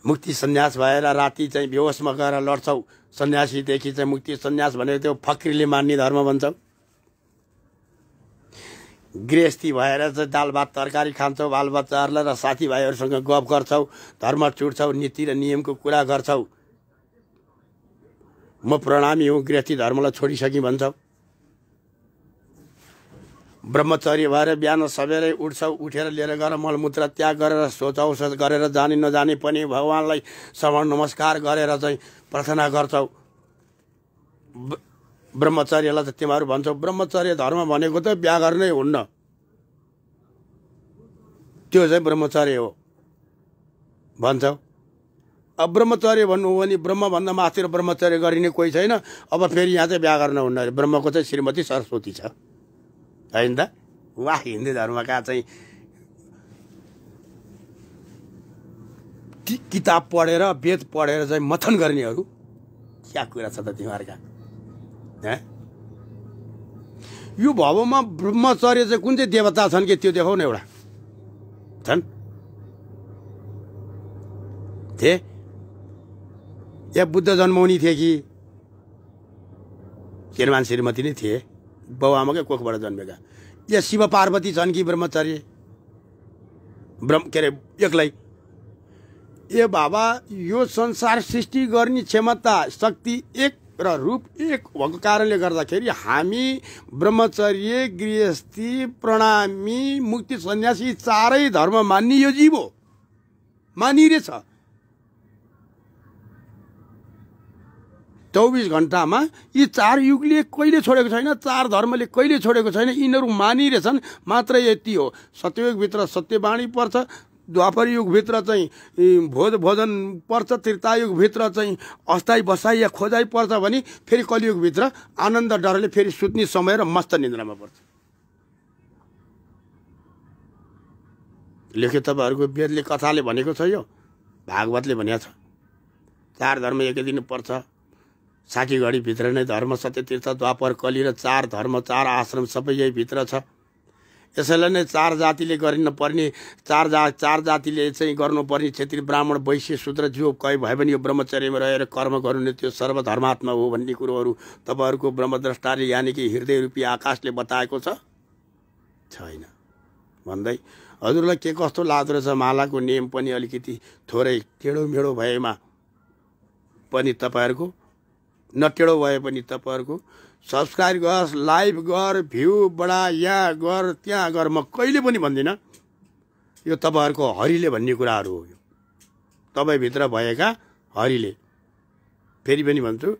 मुक्ति सन्यास भएर राति चाहिँ बेहोसमा गएर लड्छौ। सन्यासीदेखि चाहिँ मुक्ति सन्यास भनेर त्यो फक्रीले मान्ने धर्म भन्छौ। गृहस्थी भएर चाहिँ दाल भात तरकारी खान्छौ, बालबच्चाहरूलाई र साथीभाइहरूसँग गफ गर्छौ, धर्म छुट्छौ, नीति र नियमको कुरा गर्छौ। म प्रणामी हुँ, गृहस्थी धर्मलाई छोडिसकेँ भन्छौ। ब्रह्मचर्य भएर बिहान सबेरै उठ्छौ, उठेर लिएर गएर मलमूत्र त्याग गरेर सोचौसोच गरेर जाने नजाने पनि भगवान्लाई श्रवण नमस्कार गरेर चाहिँ प्रार्थना गर्छौ। ब्रह्मचर्यलाई त तिमीहरू भन्छौ ब्रह्मचर्य धर्म भनेको त बिहा गर्नै हुन्न, त्यो चाहिँ ब्रह्मचर्य हो भन्छौ। अब ब्रह्मचर्य भन्नु हो भने ब्रह्मभन्दा माथि र ब्रह्मचर्य गरिने कोही छैन। अब फेरि यहाँ चाहिँ बिहा गर्न हुन्न अरे। ब्रह्मको चाहिँ श्रीमती सरस्वती छ, होइन त? वाह, हिन्दू धर्मका चाहिँ किताब पढेर वेद पढेर चाहिँ मथन गर्नेहरू क्या कुरा छ त तिमीहरूका? यो भवमा ब्रह्मचर्य चाहिँ कुन चाहिँ देवता छन् कि त्यो देखाउ न एउटा। छन् थिए या बुद्ध जन्माउने थिए कि श्रीमान श्रीमती नै थिए, बाउ आमाकै कोखबाट जन्मेका? या शिव पार्वती छन् कि ब्रह्मचर्य के अरे एक्लै? ए बाबा, यो संसार सृष्टि गर्ने क्षमता शक्ति एक र रूप एक भएको कारणले गर्दाखेरि हामी ब्रह्मचर्य, गृहस्थी, प्रणामी, मुक्ति सन्यासी चारै धर्म मान्ने यो जीव हो, मानिरहेछ। 24 घण्टामा यी 4 युगले कहिले छोडेको छैन, 4 धर्मले कहिले छोडेको छैन। यिनीहरू मानिरहेछन् मात्र। यति हो। सत्ययुगभित्र सत्यवाणी पर्छ, द्वापर युगभित्र चाहिँ भोजन पर्छ, त्रेतायुगभित्र चाहिँ अस्थायी बसाइ या खोजाइ पर्छ भने फेरि कलियुगभित्र आनन्द डरले फेरि सुत्ने समय र मस्त निन्द्रामा पर्छ। लेख्यो तपाईँहरूको वेदले, कथाले भनेको छ, यो भागवतले भनेको छ। 4 धर्म एकै दिन पर्छ, साँकीगढीभित्र नै धर्म सत्यतीर्थ द्वापर कली र 4 धर्म 4 आश्रम सबै यही भित्र छ। यसैले नै 4 जातिले गरिन पर्ने 4 जातिले चाहिँ गर्नुपर्ने क्षेत्रीय ब्राह्मण वैश्य शूद्र जो कहीँ भए पनि यो ब्रह्मचर्यमा रहेर कर्म गर्नु नै त्यो सर्वधर्मात्मा हो भन्ने कुरोहरू तपाईँहरूको ब्रह्मद्रष्टाले यानि कि हृदय रूपी आकाशले बताएको छैन भन्दै हजुरलाई के कस्तो लाग्दो रहेछ? मालाको नियम पनि अलिकति थोरै टेढो मेढो भएमा पनि तपाईँहरूको नटेढो भए पनि तपाईँहरूको सब्सक्राइब गर, लाइभ गर, भ्यू बढा, यहाँ गर त्यहाँ गर, म कहिले पनि भन्दिनँ। यो तपाईँहरूको हरिले भन्ने कुराहरू हो। यो तपाईँभित्र भएका हरिले। फेरि पनि भन्छु,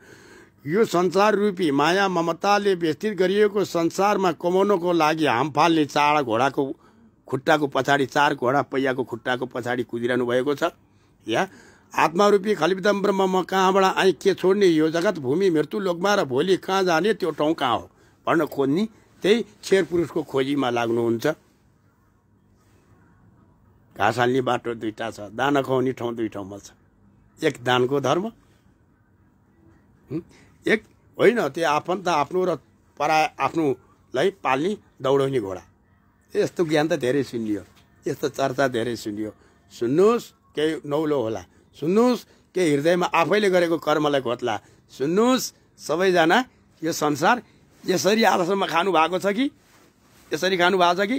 यो संसार रूपी माया ममताले व्यवस्थित गरिएको संसारमा कमाउनको लागि हामफालले 4 घोडाको खुट्टाको पछाडि 4 घोडा पहियाको खुट्टाको पछाडि कुदिरहनु भएको छ। या आत्मारूपी खलिबिदम ब्रह्म म कहाँबाट आइ के छोड्ने, यो जगत भूमि मृत्यु लोकमा र भोलि कहाँ जाने, त्यो ठाउँ कहाँ हो भन्न खोज्ने त्यही शेर पुरुषको खोजीमा लाग्नुहुन्छ। घाँस हाल्ने बाटो 2टा छ, दाना खुवाउने ठाउँ 2 ठाउँमा छ। एक दानको धर्म, एक होइन त्यो आफन्त आफ्नो र पराय आफ्नोलाई पाल्ने दौडाउने घोडा। यस्तो ज्ञान त धेरै सुनियो, यस्तो चर्चा धेरै सुनियो। सुन्नुहोस् केही नौलो होला, सुन्नुहोस् के हृदयमा आफैले गरेको कर्मलाई घोत्ला। सुन्नुहोस् सबैजना, यो संसार यसरी आजसम्म खानु भएको छ कि यसरी खानु भएको छ कि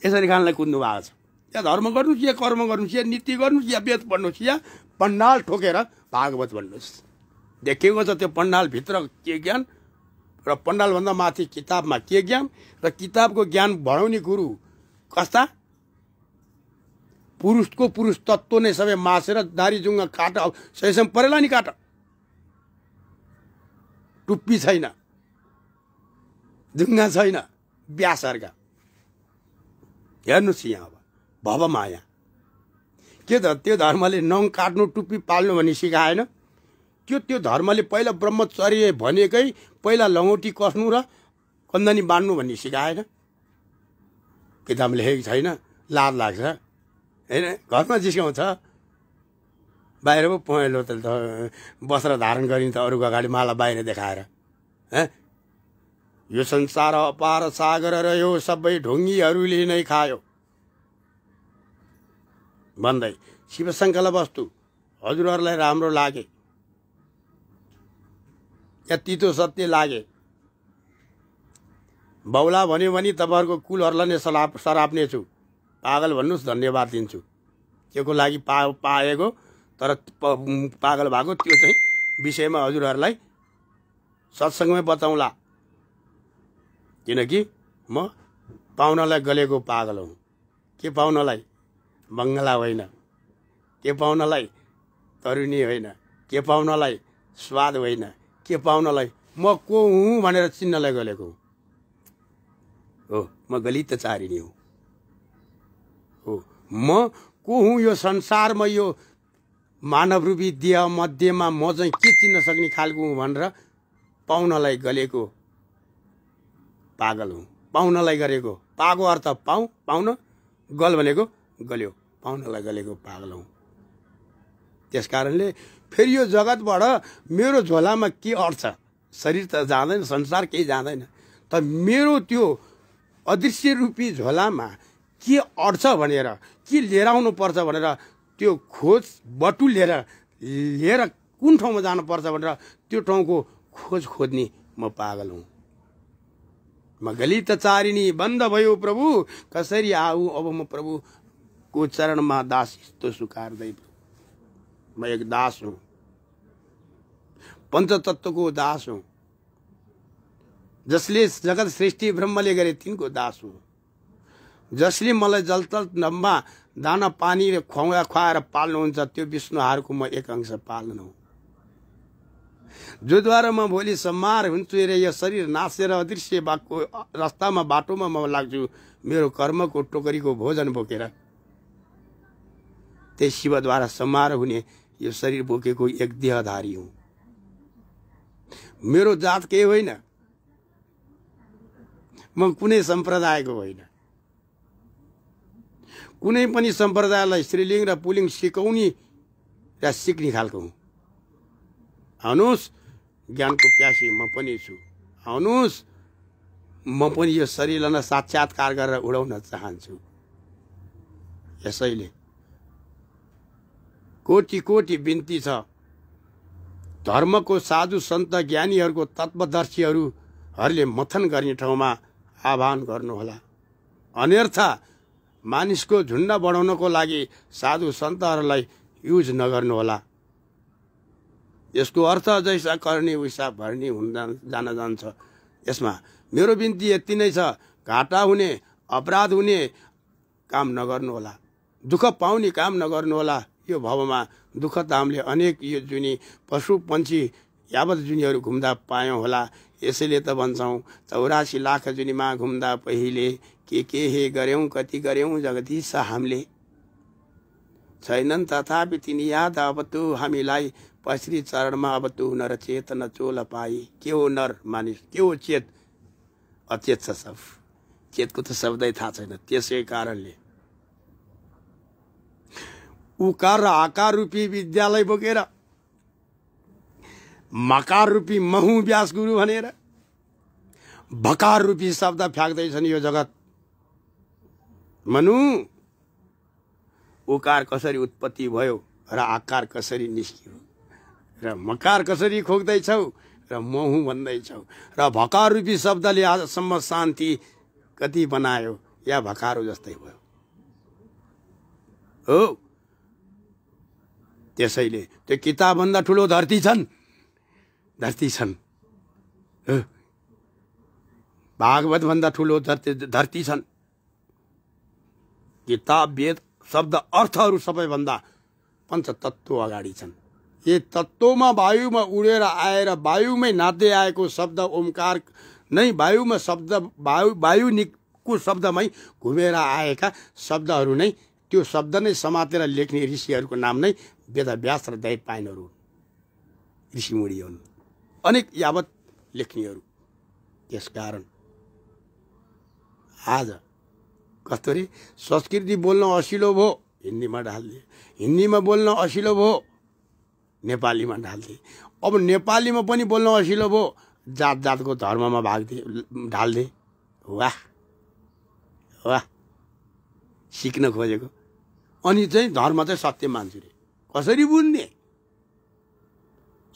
यसरी खानलाई कुद्नु भएको छ? या धर्म गर्नुहोस्, या कर्म गर्नुहोस्, या नीति गर्नुहोस्, या वेद पढ्नुहोस्, या पण्डाल ठोकेर भागवत भन्नुहोस्। देखिएको छ त्यो पण्डालभित्र के ज्ञान र पण्डालभन्दा माथि किताबमा के ज्ञान र किताबको ज्ञान बढाउने गुरु कस्ता? पुरुषको पुरुष तत्त्व नै सबै मासेर दारी जुङ्गा काट, सहीसँग परेला नि काट। टुप्पी छैन, जुङ्गा छैन, ब्यासर्गा। हेर्नुहोस् यहाँ अब भव माया के त त्यो धर्मले नङ काट्नु टुप्पी पाल्नु भन्ने सिकाएन। त्यो धर्मले पहिला ब्रह्मचर्य भनेकै पहिला लङ्गोटी कस्नु र कन्दनी बाँड्नु भन्ने सिकाएन। किताब लेखेको छैन, लाज लाग्छ होइन? घरमा जिस्काउँछ, बाहिर पो पहेँलो त वस्त्र धारण गरिन्छ अरूको अगाडि माला बाहिर देखाएर। यो संसार अपार सागर रह्यो, सबै ढुङ्गीहरूले नै खायो भन्दै शिवशङ्कल वस्तु हजुरहरूलाई राम्रो लागे या तितो सत्य लागे, बौला भन्यो भने तपाईँहरूको कुलहरूलाई नै सराप्ने छु। पागल भन्नुहोस्, धन्यवाद दिन्छु। के को लागि पाएको तर पागल भएको त्यो चाहिँ विषयमा हजुरहरूलाई सत्सङ्गमै बताउँला। किनकि म पाउनलाई गलेको पागल हुँ। के पाउनलाई? बङ्गला होइन। के पाउनलाई? तरुनी होइन। के पाउनलाई? स्वाद होइन। के पाउनलाई? म को हुँ भनेर चिन्नलाई गलेको हो। म गलितचारिणी हुँ हो। म को हुँ यो संसारमा, यो मानव रूपी देह मध्येमा म चाहिँ के चिन्न सक्ने खालको हुँ भनेर पाउनलाई गलेको पागल हुँ। पाउनलाई गरेको, पाको अर्थ पाउन, गल भनेको गल्यो, पाउनलाई गलेको पागल हुँ। त्यस कारणले फेरि यो जगतबाट मेरो झोलामा के अट्छ? शरीर त जाँदैन, संसार केही जाँदैन, त मेरो त्यो अदृश्य रूपी झोलामा के अट्छ भनेर, के लिएर आउनुपर्छ भनेर त्यो खोज बटुल लिएर कुन ठाउँमा जानुपर्छ भनेर त्यो ठाउँको खोज खोज्ने म पागल हुँ। म गलितचारिणी बन्द भयो प्रभु, कसरी आऊ अब म प्रभुको चरणमा दासिस्तो सुकार्दै। म एक दास हुँ, पञ्चतत्वको दास हुँ। जसले जगत सृष्टि ब्रह्मले गरे तिनको दास हुँ। जसले मलाई जलतल नम्मा दाना पानी र खुवाएर पाल्नुहुन्छ त्यो विष्णुहारको म एक अंश पालन हुँ। जोद्वारा म भोलि सम्मार हुन्छु र यो शरीर नासेर अदृश्य बाको रास्तामा बाटोमा म लाग्छु मेरो कर्मको टोकरीको भोजन बोकेर। त्यही शिवद्वारा सम्मार हुने यो शरीर बोकेको एक देहधारी हुँ। मेरो जात केही होइन, म कुनै सम्प्रदायको होइन। कुनै पनि सम्प्रदायलाई स्त्रीलिङ्ग र पुलिङ्ग सिकाउने र सिक्ने खालको हुँ। आउनुहोस्, ज्ञानको प्यासी म पनि छु, आउनुहोस्, म पनि यो शरीरलाई साक्षात्कार गरेर उडाउन चाहन्छु। यसैले कोटि कोटि बिन्ती छ, धर्मको साधु सन्त ज्ञानीहरूको तत्वदर्शीहरूले मथन गर्ने ठाउँमा आह्वान गर्नुहोला। अन्यथा मानिसको झुन्ड बढाउनको लागि साधु सन्तहरूलाई युज नगर्नुहोला। यसको अर्थ जैसा करनी वैसा भर्नी हुँदा जान जान्छ। यसमा मेरो बिन्ती यति नै छ, घाटा हुने, अपराध हुने काम नगर्नुहोला, दुःख पाउने काम नगर्नुहोला। यो भवमा दुःख त हामीले अनेक यो जुनी पशु पन्छी यावत जुनीहरू घुम्दा पायौँ होला। यसैले त भन्छौँ 84 लाख जुनीमा घुम्दा पहिले के हे गर्यौँ, कति गर्यौँ जगदीश हामीले। छैनन् तथापि तिनी याद अब तु हामीलाई, पश्री चरणमा अब तु नर चेतन चोल पाई। के हो नर मानिस, के हो चेत? अचेत छ सब, चेतको त शब्दै थाहा छैन। त्यसै कारणले उकार र आकार रूपी विद्यालय बोकेर मकार रूपी महु व्यास गुरु भनेर भकार रूपी शब्द फ्याक्दैछन् यो जगत। मनु, उकार कसरी उत्पत्ति भयो र आकार कसरी निस्कियो र मकार कसरी खोक्दैछौ र महु भन्दैछौ र भकार रूपी शब्दले आजसम्म शान्ति कति बनायो या भकारो जस्तै भयो हो। त्यसैले त्यो किताबभन्दा ठुलो धरती छन्, धरती छन्। भागवत भन्दा ठुलो धरती छन्। किताब वेद शब्द अर्थहरू सबैभन्दा पञ्चतत्व अगाडि छन्। यी तत्वमा वायुमा उडेर आएर वायुमै नाच्दै आएको शब्द ओमकार नै वायुमा शब्द वायुको शब्दमै घुमेर आएका शब्दहरू नै, त्यो शब्द नै समातेर लेख्ने ऋषिहरूको नाम नै वेदव्यास र दैपायनहरू हुन्। ऋषिमुनि हुन्, अनेक यावत लेख्नेहरू। त्यसकारण आज कस्तो रे, संस्कृति बोल्न असिलो भयो हिन्दीमा ढाल्दिए, हिन्दीमा बोल्न असिलो भयो नेपालीमा ढाल्दिए, अब नेपालीमा पनि बोल्न असिलो भयो जात जातको धर्ममा ढाल्दिए। वाह वाह, सिक्न खोजेको। अनि चाहिँ धर्म चाहिँ सत्य मान्छु रे, कसरी बुझ्ने?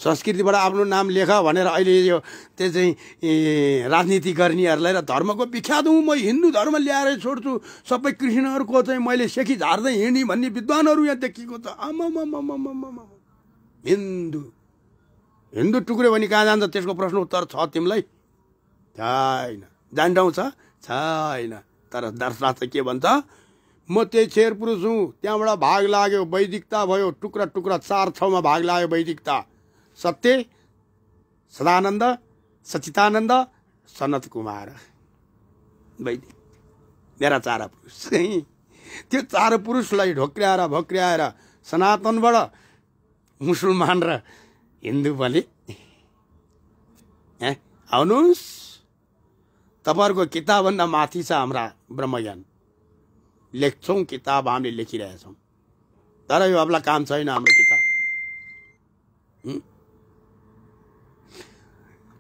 संस्कृतिबाट आफ्नो नाम लेख भनेर अहिले यो त्यो चाहिँ राजनीति गर्नेहरूलाई र धर्मको विख्यात हुँ, म हिन्दू धर्म ल्याएर छोड्छु, सबै कृष्णहरूको चाहिँ मैले सेखी झार्दै हिँड्ने भन्ने विद्वानहरू यहाँ देखिएको छ। आमामामामामामा, हिन्दू हिन्दू टुक्रियो भने कहाँ जान्छ? त्यसको प्रश्न उत्तर छ तिमीलाई? छैन। जान्डौ छ? छैन। तर दर्शनार्थ के भन्छ? म त्यही शेर पुरुष हुँ, त्यहाँबाट भाग लाग्यो, वैदिकता भयो, टुक्रा टुक्रा 4 ठाउँमा भाग लाग्यो वैदिकता। सत्य, सदानन्द, सचितानन्द, सनत कुमार, वैदिक मेरा 4 पुरुष। त्यो 4 पुरुषलाई ढोक्र्याएर भोक्र्याएर सनातनबाट मुसलमान र हिन्दू भने आउनुहोस्, तपाईँहरूको किताबभन्दा माथि छ हाम्रा ब्रह्मज्ञान। लेख्छौँ किताब, हामीले लेखिरहेछौँ, तर यो अबला काम छैन हाम्रो किताब।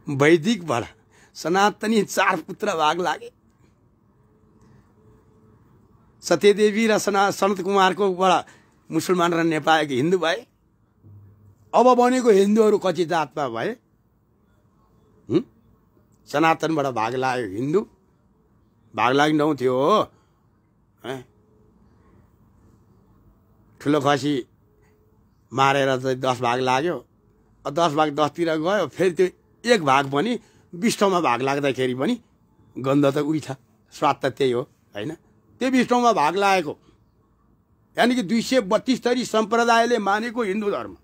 वैदिकबाट सनातनी 4 पुत्र भाग लागे। सत्यदेवी र सनत कुमारकोबाट मुसलमान र नेपालको हिन्दू भए। अब बनेको हिन्दूहरू कति जातमा भए? सनातनबाट भाग लाग्यो हिन्दू, भाग लाग्नु थियो हो। ठुलो खसी मारेर चाहिँ 10 भाग लाग्यो, 10 भाग 10तिर गयो, फेरि त्यो 1 भाग पनि 20 ठाउँमा भाग लाग्दाखेरि पनि गन्ध त उही छ, स्वाद त त्यही हो होइन? त्यो 20 ठाउँमा भाग लागेको, यानि कि 232 सम्प्रदायले मानेको हिन्दू धर्म।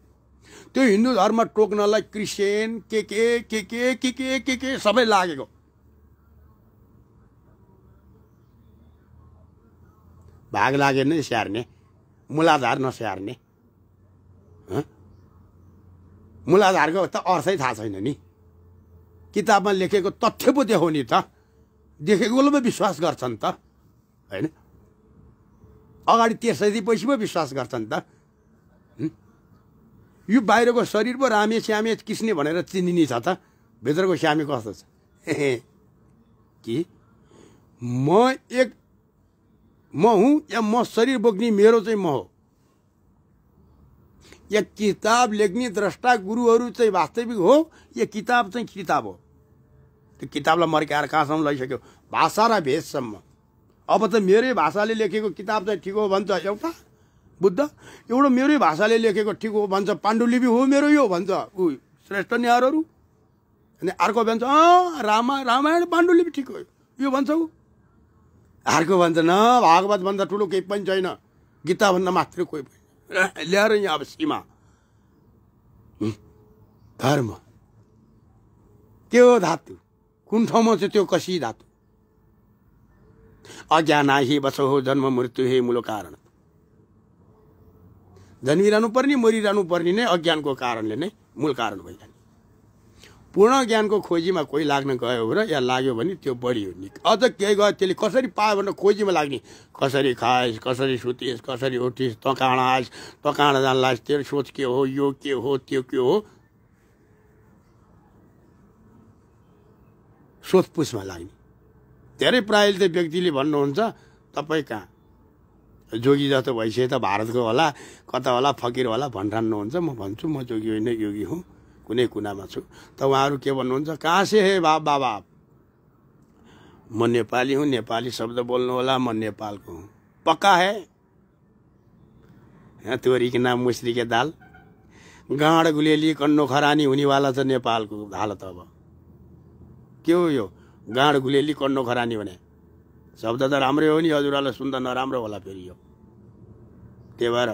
त्यो हिन्दू धर्म टोक्नलाई क्रिस्चियन के सबै लागेको। भाग लागे नै स्याहार्ने, मूलाधार नस्याहार्ने। मूलाधारको त अर्थै थाहा छैन नि। किताबमा लेखेको तथ्य पो देखाउने त, देखेकोले पो विश्वास गर्छन् त होइन? अगाडि त्यसरी पछि पो विश्वास गर्छन् त। यो बाहिरको शरीर पो रामे श्यामे किस्ने भनेर चिनिने छ त भित्रको श्यामे कस्तो छ कि म हुँ या म शरीर बोक्ने मेरो चाहिँ म हो या किताब लेख्ने द्रष्टा गुरुहरू चाहिँ वास्तविक हो या किताब चाहिँ किताब हो त्यो किताबलाई मर्काएर कहाँसम्म लैसक्यो भाषा र भेषसम्म अब त मेरै भाषाले लेखेको किताब चाहिँ ठिक हो भन्छ एउटा बुद्ध एउटा मेरै भाषाले लेखेको ठिक हो भन्छ पाण्डुलिपि हो मेरो यो भन्छ ऊ श्रेष्ठ न्यारहरू अनि अर्को भन्छ रामायण पाण्डुलिपि ठिक हो यो भन्छ ऊ अर्को भन्छ न भागवत भन्दा ठुलो केही पनि छैन गीता भन्दा मात्रै कोही पनि ल्याएर यहाँ अब सीमा धर्म के हो धातु कुन ठाउँमा चाहिँ त्यो कसी धातु अज्ञाना हि बसो हो जन्म मृत्यु हे मूल कारण जन्मिरहनु पर्ने मरिरहनु पर्ने नै अज्ञानको कारणले नै मूल कारण भइरहने पूर्ण ज्ञानको खोजीमा कोही लाग्न गयो र या लाग्यो भने त्यो बढी हो नि अझ केही गयो त्यसले कसरी पायो भनेर खोजीमा लाग्ने कसरी खाएस् कसरी सुतिस् कसरी उठिस् तँ कहाँ आइस् तँ कहाँ जान्लास् तेरो सोच के हो यो के हो त्यो के हो सोधपुछमा लाग्ने धेरै प्रायः त व्यक्तिले भन्नुहुन्छ तपाईँ कहाँ जोगी जस्तो भइसक्यो त भारतको होला कता होला फकिर होला भनिरहनुहुन्छ म भन्छु म जोगी होइन योगी हुँ कुनै कुनामा छु त उहाँहरू के भन्नुहुन्छ कहाँ से हे बाबा म नेपाली हूँ नेपाली शब्द बोल्नु होला म नेपालको हूँ पक्का है तोरी के नाम मुसरी के दाल गाँड गुलेली कन्नो खरानी हुनेवाला छ नेपालको हालत अब के हो यो गाँड गुलेली कन्नो खरानी भने शब्द त राम्रै हो नि हजुरहरूलाई सुन्दा नराम्रो होला फेरि यो त्यही भएर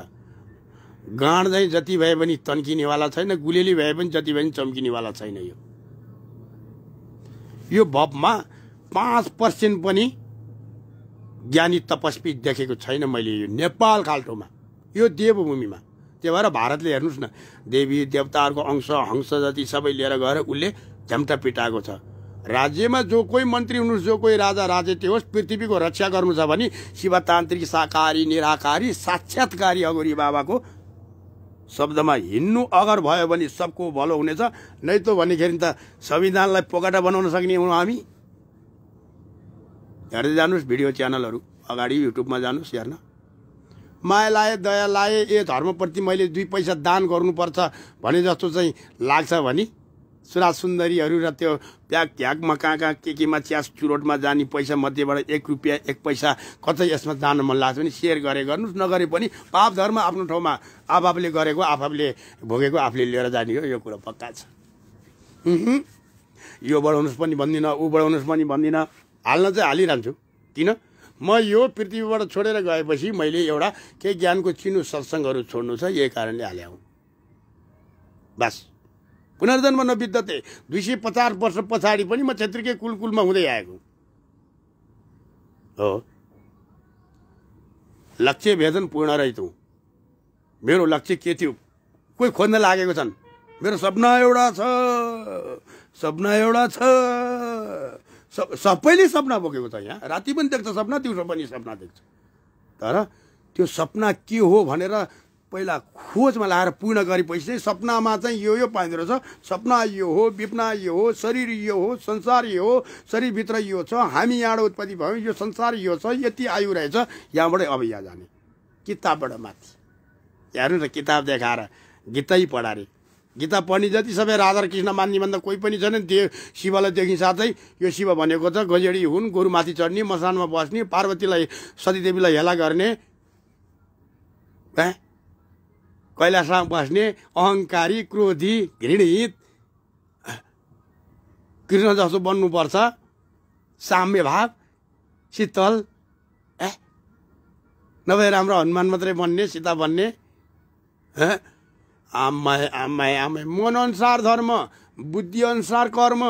गाँड चाहिँ जति भए पनि तन्किनेवाला छैन गुलेली भए पनि जति भए पनि चम्किनेवाला छैन यो भवमा 5% पनि ज्ञानी तपस्वी देखेको छैन मैले यो नेपाल खाल्टोमा यो देवभूमिमा त्यही भएर भारतले हेर्नुहोस् न देवी देवताहरूको अंश हंस जति सबै लिएर गएर उसले झम्टा पिटाएको छ राज्यमा जो कोही मन्त्री हुनुहोस् जो कोही राजा राजेते होस् पृथ्वीको रक्षा गर्नु छ भने शिवतान्त्रिक साकारी निराकारी साक्षात्कारी अगोरी बाबाको शब्दमा हिँड्नु अगर भयो भने सबको भलो हुनेछ नै त भनेखेरि त संविधानलाई पोकाटा बनाउन सक्ने हौँ हामी हेर्दै जानुहोस् भिडियो च्यानलहरू अगाडि युट्युबमा जानुहोस् हेर्न माया लाए दया लाए ए धर्मप्रति मैले 2 पैसा दान गर्नुपर्छ भने जस्तो चाहिँ लाग्छ भने सुराज सुन्दरीहरू र त्यो प्याक घ्याकमा कहाँ केमा च्यास चुरोटमा जाने पैसा मध्येबाट 1 रुपियाँ 1 पैसा कतै यसमा जान मन लाग्छ भने सेयर गर्नुहोस् नगरे पनि पाप धर्म आफ्नो ठाउँमा आफूले गरेको आफूले भोगेको आफूले लिएर जाने हो यो कुरा पक्का छ यो बढाउनुहोस् पनि भन्दिनँ ऊ बढाउनुहोस् पनि भन्दिनँ हाल्न चाहिँ हालिरहन्छु किन म यो पृथ्वीबाट छोडेर गएपछि मैले एउटा केही ज्ञानको चिनो सत्सङ्गहरू छोड्नु छ यही कारणले हाले हुँ बस पुनर्जन्म नबित्दते 250 वर्ष पछाडि पनि म क्षेत्रीकै कुलकुलमा हुँदै आएको हो लक्ष्य भेदन पूर्ण रहित हुँ मेरो लक्ष्य के थियो कोही खोज्न लागेको छन् मेरो सपना एउटा छ सबैले सपना बोकेको छ यहाँ राति पनि देख्छ सपना दिउँसो पनि सपना देख्छ तर त्यो सपना के हो भनेर पहिला खोजमा लाएर पूर्ण गरेपछि चाहिँ सपनामा चाहिँ यो पाइँदो रहेछ सपना यो हो विपना यो हो शरीर यो हो संसार यो हो शरीरभित्र यो छ हामी यहाँ उत्पत्ति भयौँ यो संसार यो छ यति आयु रहेछ यहाँबाट अब यहाँ जाने किताबबाट माथि हेर्नु त किताब देखाएर गीतै पढारे गीता पढ्ने जति सबै राधा कृष्ण मान्ने भन्दा कोही पनि छैन देव शिवलाई देखि साथै यो शिव भनेको छ गजेडी हुन् गोरुमाथि चढ्ने मसानमा बस्ने पार्वतीलाई सतीदेवीलाई हेला गर्ने कैलाशमा बस्ने अहङ्कारी क्रोधी घृणित कृष्ण जस्तो बन्नुपर्छ साम्य भाव शीतल नभए राम्रो हनुमान मात्रै बन्ने सीता बन्ने आमाय मन अनुसार धर्म बुद्धि अनुसार कर्म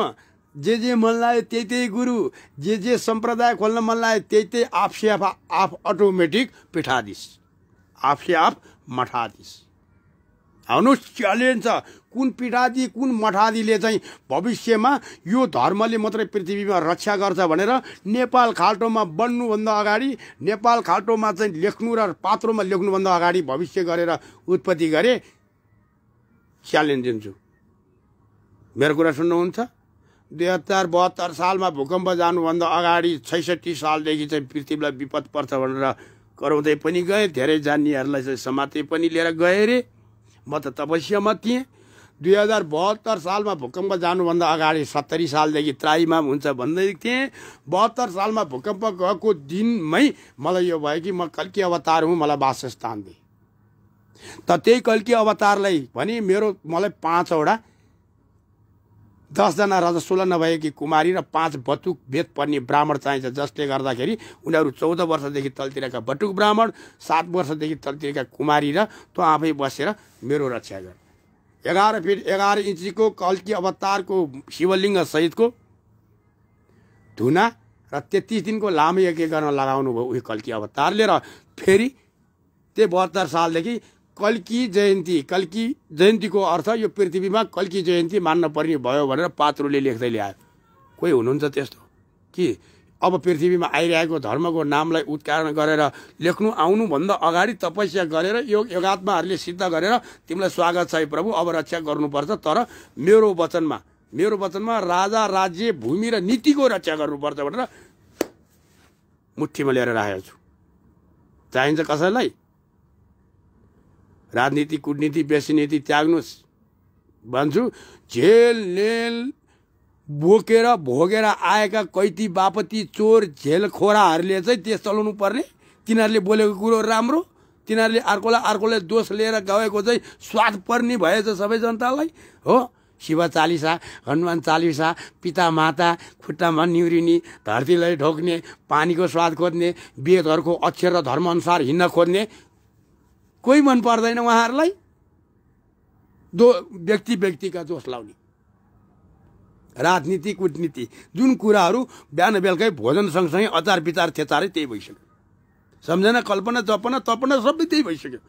जे मन लाग्यो त्यही गुरु जे सम्प्रदाय खोल्न मन लाग्यो त्यही आफसे आफ अटोमेटिक पिठादिस आफसे आफ मठादिस आउनुहोस् च्यालेन्ज छ कुन पीठादी कुन मठादीले चाहिँ भविष्यमा यो धर्मले मात्रै पृथ्वीमा रक्षा गर्छ भनेर नेपाल खाल्टोमा बन्नुभन्दा अगाडि नेपाल खाल्टोमा चाहिँ लेख्नु र पात्रोमा लेख्नुभन्दा अगाडि भविष्य गरेर उत्पत्ति गरे च्यालेन्ज दिन्छु। मेरो कुरा सुन्नुहुन्छ? 2072 सालमा भूकम्प जानुभन्दा अगाडि 66 सालदेखि चाहिँ पृथ्वीलाई विपद पर्छ भनेर कराउँदै पनि गए। धेरै जान्नेहरूलाई चाहिँ समाते पनि लिएर गए रे। म त तपस्यामा थिएँ। 2072 सालमा भूकम्प जानुभन्दा अगाडि 70 सालदेखि त्राइमाम हुन्छ भन्दै थिएँ। 72 सालमा भूकम्प गएको दिनमै मलाई यो भयो कि म कल्की अवतार हुँ, मलाई वासस्थान दिए। त त्यही कल्की अवतारलाई भने मलाई 5वटा 10 जना रजस्वला नभएकी कुमारी र 5 बटुक वेद पढ्ने ब्राह्मण चाहिन्छ, जसले गर्दाखेरि उनीहरू 14 वर्षदेखि तलतिरका बटुक ब्राह्मण, 7 वर्षदेखि तलतिरका कुमारी र त आफै बसेर मेरो रक्षा गर। 11 फिट 11 इन्चीको कल्की अवतारको शिवलिङ्ग सहितको धुना र 33 दिनको लामो यज्ञ गर्न लगाउनु भयो उही कल्की अवतारले। र फेरि त्यो 72 सालदेखि कल्की जयन्तीको अर्थ यो पृथ्वीमा कल्की जयन्ती मान्न पर्ने भयो भनेर पात्रोले लेख्दै ल्यायो। कोही हुनुहुन्छ त्यस्तो कि अब पृथ्वीमा आइरहेको धर्मको नामलाई उच्चारण गरेर लेख्नु आउनुभन्दा अगाडि तपस्या गरेर योगात्माहरूले सिद्ध गरेर तिमीलाई स्वागत छ प्रभु, अब रक्षा गर्नुपर्छ, तर मेरो वचनमा राजा, राज्य, भूमि र नीतिको रक्षा गर्नुपर्छ भनेर मुठीमा लिएर राखेको छु। चाहिन्छ कसैलाई? राजनीति, कूटनीति, बेसीनीति त्याग्नुहोस् भन्छु। झेल नेल बोकेर भोगेर आएका कैती बापती चोर झेलखोराहरूले चाहिँ देश चलाउनु पर्ने। तिनीहरूले बोलेको कुरो राम्रो, तिनीहरूले अर्कोलाई दोष लिएर गएको चाहिँ स्वाद पर्ने भएछ सबै जनतालाई। हो, शिव चालिसा, हनुमान चालिसा, पिता माता खुट्टामा निउरिने, धरतीलाई ढोक्ने, पानीको स्वाद खोज्ने, वेदहरूको अक्षर र धर्मअनुसार हिँड्न खोज्ने कोही मन पर्दैन उहाँहरूलाई। व्यक्तिका दोष लाउने राजनीति, कूटनीति, जुन कुराहरू बिहान बेलुकै भोजन सँगसँगै अचार विचार थेचारै त्यही भइसक्यो। सम्झना, कल्पना, जपना, तपना सबै त्यही भइसक्यो।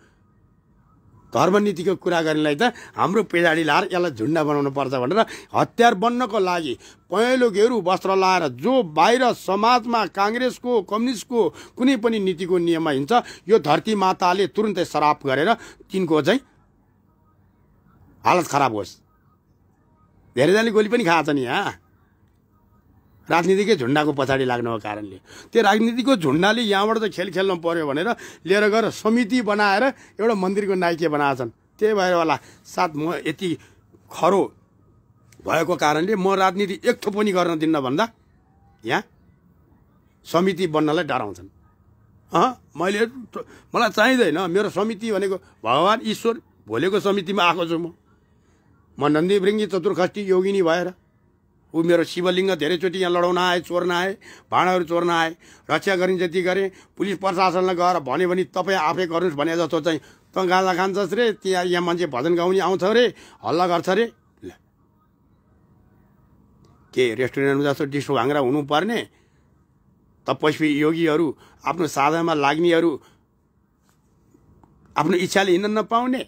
धर्मनीतिको कुरा गर्नेलाई त हाम्रो पेजाडी लाएर यसलाई झुन्डा बनाउनु पर्छ भनेर हतियार बन्नको लागि पहेँलो घेरू वस्त्र लाएर जो बाहिर समाजमा काङ्ग्रेसको, कम्युनिस्टको कुनै पनि नीतिको नियममा हिँड्छ, यो धरती माताले तुरुन्तै श्राप गरेर तिनको चाहिँ हालत खराब होस्। धेरैजनाले गोली पनि खाएको छ नि यहाँ, राजनीतिकै झुन्डाको पछाडि लाग्नुको कारणले। त्यो राजनीतिको झुन्डाले यहाँबाट त खेल खेल्नु पर्यो भनेर लिएर गएर समिति बनाएर एउटा मन्दिरको नाइके बनाएछन्। त्यही भएर होला साथ म यति खरो भएको कारणले म राजनीति एक थोप पनि गर्न दिन्न भन्दा यहाँ समिति बन्नलाई डराउँछन्। मलाई चाहिँदैन। मेरो समिति भनेको भगवान् ईश्वर भोलेको समितिमा आएको छु। म नन्दी भृङ्गी चतुर्खष्टी योगिनी भएर ऊ मेरो शिवलिङ्ग धेरैचोटि यहाँ लडाउन आए, चोर्न आए, भाँडाहरू चोर्न आए, रक्षा गर्ने जति गरेँ। पुलिस प्रशासनलाई गएर भन्यो भने तपाईँ आफै गर्नुहोस् भने जस्तो चाहिँ त गाँजा खान्छस् रे, त्यहाँ यहाँ मान्छे भजन गाउने आउँछ रे, हल्ला गर्छ रे। के रेस्टुरेन्टमा जस्तो डिस्को भाङ्रा हुनुपर्ने? तपस्वी योगीहरू, आफ्नो साधनामा लाग्नेहरू आफ्नो इच्छाले हिँड्न नपाउने?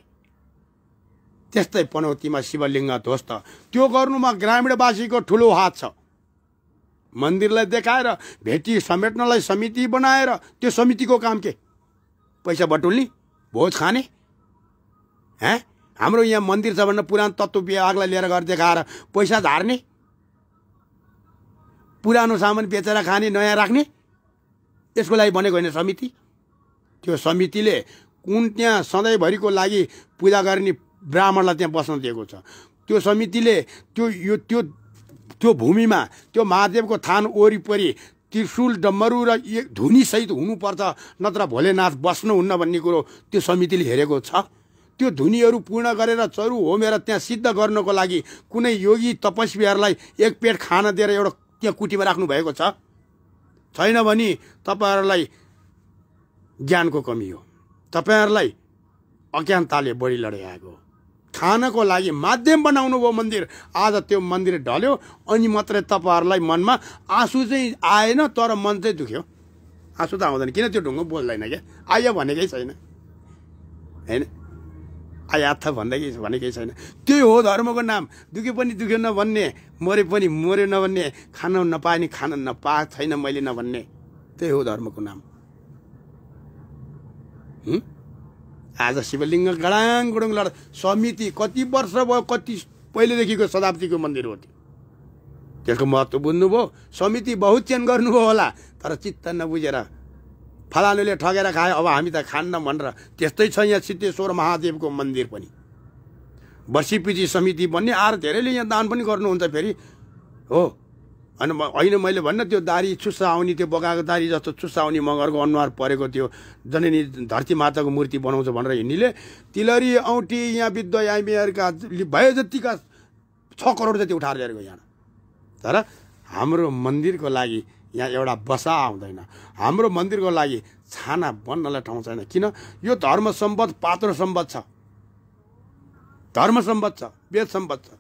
त्यस्तै पनौतीमा शिवलिङ्ग ध्वस्त त्यो गर्नुमा ग्रामीणवासीको ठुलो हात छ। मन्दिरलाई देखाएर भेटी समेट्नलाई समिति बनाएर त्यो समितिको काम के? पैसा बटुल्ने, भोज खाने? हाम्रो यहाँ मन्दिर छ भनेर पुरानो तत्त्व विभागलाई लिएर गएर देखाएर पैसा झार्ने, पुरानो सामान बेचेर खाने, नयाँ राख्ने? यसको लागि भनेको होइन समिति। त्यो समितिले कुन त्यहाँ सधैँभरिको लागि पूजा गर्ने ब्राह्मणलाई त्यहाँ बस्न दिएको छ। त्यो समितिले त्यो भूमिमा त्यो महादेवको थान वरिपरि त्रिशूल, डम्बरू र धुनीसहित हुनुपर्छ, नत्र भोलेनाथ बस्नुहुन्न भन्ने कुरो त्यो समितिले हेरेको छ। त्यो धुनीहरू पूर्ण गरेर चरु होमेर त्यहाँ सिद्ध गर्नको लागि कुनै योगी तपस्वीहरूलाई एक पेट खाना दिएर एउटा त्यहाँ कुटीमा राख्नु भएको छ? छैन भने तपाईँहरूलाई ज्ञानको कमी हो, तपाईँहरूलाई अज्ञानताले बढी लडाइएको। खानको लागि माध्यम बनाउनु भयो मन्दिर, आज त्यो मन्दिर ढल्यो अनि मात्रै तपाईँहरूलाई मनमा आँसु चाहिँ आएन, तर मन चाहिँ दुख्यो। आँसु त आउँदैन, किन? त्यो ढुङ्गो बोल्दैन क्या, आयो भनेकै छैन, होइन? आया था भनेकै छैन। त्यही हो धर्मको नाम। दुख्यो पनि दुख्यो नभन्ने, मरे पनि मर्यो नभन्ने, खान नपाए नि खान नपाएको छैन मैले नभन्ने, त्यही हो धर्मको नाम। आज शिवलिङ्ग गडाङ गुडुङ लड समिति कति वर्ष भयो, कति पहिलेदेखिको शताब्दीको मन्दिर हो त्यो। त्यसको महत्त्व बुझ्नुभयो, समिति बहुत चेन्ज गर्नुभयो होला, तर चित्त नबुझेर फलानुले ठगेर खायो अब हामी त खान्न भनेर। त्यस्तै छ यहाँ सिद्धेश्वर महादेवको मन्दिर पनि, वर्षीपछि समिति बन्ने, आएर धेरैले यहाँ दान पनि गर्नुहुन्छ फेरि हो। अनि होइन मैले भन्न त्यो दारी चुस्सा आउने, त्यो बगाएको दारी जस्तो चुस्सा आउने मगरको अनुहार परेको त्यो जननी धरती माताको मूर्ति बनाउँछ भनेर हिँड्नेले तिलरी औँठी यहाँ विद्यायमीहरूका भए जतिका 6 करोड जति उठाएर ल्याएको यहाँ। तर हाम्रो मन्दिरको लागि यहाँ एउटा बसा आउँदैन, हाम्रो मन्दिरको लागि छाना बन्नलाई ठाउँ छैन। किन? यो धर्म सम्बद्ध पात्रो सम्बद्ध छ, धर्म सम्बद्ध छ, वेद सम्बद्ध छ।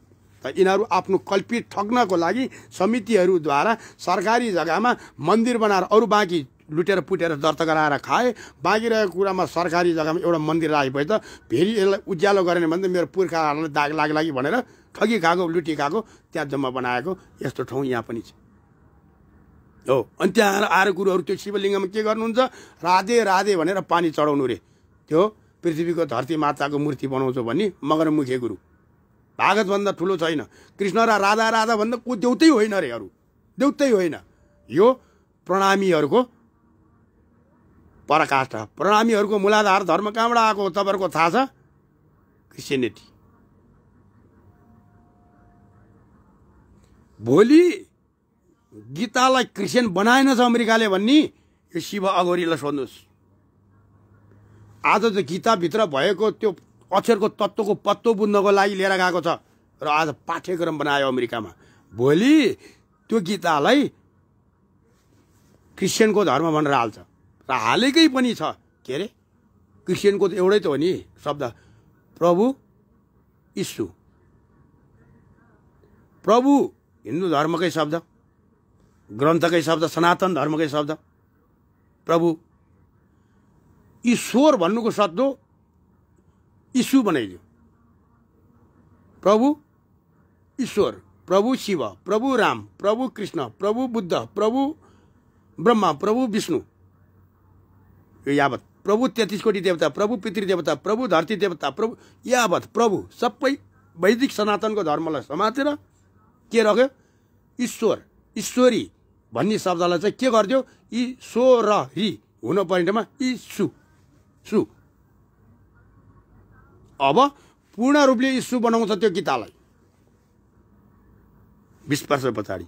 त यिनीहरू आफ्नो कल्पित ठग्नको लागि समितिहरूद्वारा सरकारी जग्गामा मन्दिर बनाएर अरू बाँकी लुटेर पुटेर दर्ता गराएर खाए, बाँकी रहेको कुरामा सरकारी जग्गामा एउटा मन्दिर राखेपछि त फेरि यसलाई उज्यालो गरेन भने त मेरो पुर्खाहरूलाई दाग लाग्ला भनेर ठगी खाएको लुटी खाएको त्यहाँ जम्मा बनाएको यस्तो ठाउँ यहाँ पनि छ हो। अनि त्यहाँ आएर गुरुहरू त्यो शिवलिङ्गमा के गर्नुहुन्छ? राधे राधे भनेर पानी चढाउनु रे। त्यो पृथ्वीको धरती माताको मूर्ति बनाउँछ भन्ने मगरमुखे गुरु, भागतभन्दा ठुलो छैन। कृष्ण र राधा राधा भन्दा को देउतै होइन रे, अरू देउतै होइन। यो प्रणामीहरूको पराकाष्ठा, प्रणामीहरूको मूलाधार धर्म कहाँबाट आएको तपाईँहरूको थाहा छ? क्रिस्चियनिटी। भोलि गीतालाई क्रिस्चियन बनाएन छ अमेरिकाले भन्ने यो शिव अघोरीलाई सोध्नुहोस्। आज त गीताभित्र भएको त्यो अक्षरको तत्त्वको पत्तो बुझ्नको लागि लिएर गएको छ र आज पाठ्यक्रम बनायो अमेरिकामा। भोलि त्यो गीतालाई क्रिस्चियनको धर्म भनेर हाल्छ र हालेकै पनि छ। के अरे क्रिस्चियनको त एउटै त हो नि शब्द, प्रभु यीशु। प्रभु हिन्दू धर्मकै शब्द, ग्रन्थकै शब्द, सनातन धर्मकै शब्द। प्रभु ईश्वर भन्नुको सट्टो यीशु बनाइदियो। प्रभु ईश्वर, प्रभु शिव, प्रभु राम, प्रभु कृष्ण, प्रभु बुद्ध, प्रभु ब्रह्मा, प्रभु विष्णु, यो यावत प्रभु 33 कोटी देवता, प्रभु पितृदेवता, प्रभु धरती देवता, प्रभु यावत प्रभु सबै वैदिक सनातनको धर्मलाई समातेर के रह्यो? ईश्वर, ईश्वरी भन्ने शब्दलाई चाहिँ के गरिदियो? ईश्वरी हुन पर्नेमा यीशु सु। अब पूर्ण रूपले यीशु बनाउँछ त्यो गीतालाई 20 वर्ष पछाडि।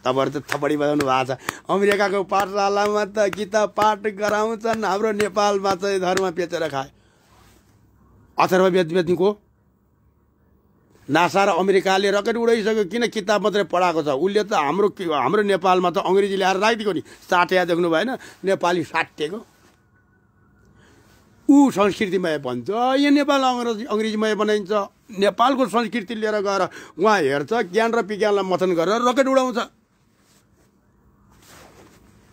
तपाईँहरू त थपडी बजाउनु भएको छ। अमेरिकाको पाठशालामा त गीता पाठ गराउँछन्, हाम्रो नेपालमा चाहिँ धर्म बेचेर खाए। अथर्व बेच्नेको नासा र अमेरिकाले रकेट उडाइसक्यो, किन? किताब मात्रै पढाएको छ उसले त। हाम्रो नेपालमा त अङ्ग्रेजी ल्याएर राखिदिएको नि, साटेया देख्नु भएन? नेपाली साटेको ऊ संस्कृतिमय भन्छ, यहाँ नेपाल अङ्ग्रेजीमय बनाइन्छ। नेपालको संस्कृति लिएर गएर उहाँ हेर्छ, ज्ञान र विज्ञानलाई मथन गरेर रकेट उडाउँछ।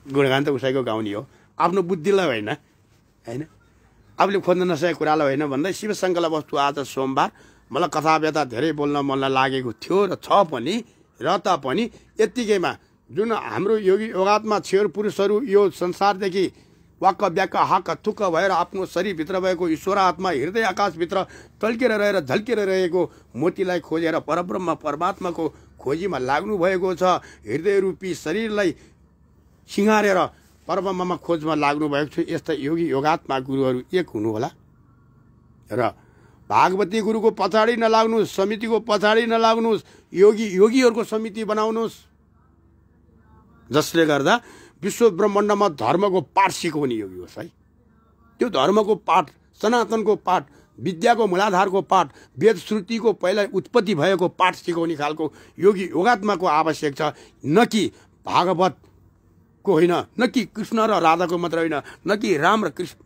गुणगान त उसैको गाउने हो, आफ्नो बुद्धिलाई होइन होइन आफूले खोज्न नसकेको कुरालाई होइन भन्दै। शिवशङ्करलाई वस्तु आज सोमबार मलाई कथा व्यथा धेरै बोल्न मनलाई लागेको थियो र छ पनि, र तापनि यत्तिकैमा जुन हाम्रो योगी योगात्मा छेर पुरुषहरू यो संसारदेखि वाक्क व्याक्क हाक्क थुक्क भएर आफ्नो शरीरभित्र भएको ईश्वर आत्मा हृदय आकाशभित्र टल्केर रहेर झल्केर रहेको मोतीलाई खोजेर परब्रह्म परमात्माको खोजीमा लाग्नु भएको छ। हृदय रूपी शरीरलाई सिँगारेर परब्रह्ममा खोजमा लाग्नु भएको छ। यस्ता योगी योगात्मा गुरुहरू एक हुनु होला र भागवती गुरुको पछाडि नलाग्नुहोस्, समितिको पछाडि नलाग्नुहोस्, योगीहरूको समिति बनाउनुहोस्, जसले गर्दा विश्व ब्रह्माण्डमा धर्मको पाठ सिकाउने योगी होस् है। त्यो धर्मको पाठ, सनातनको पाठ, विद्याको मूलाधारको पाठ, वेद श्रुतिको पहिला उत्पत्ति भएको पाठ सिकाउने खालको योगी योगात्माको आवश्यक छ। न कि भागवतको होइन, न कि कृष्ण र राधाको मात्र होइन, न कि राम र कृष्ण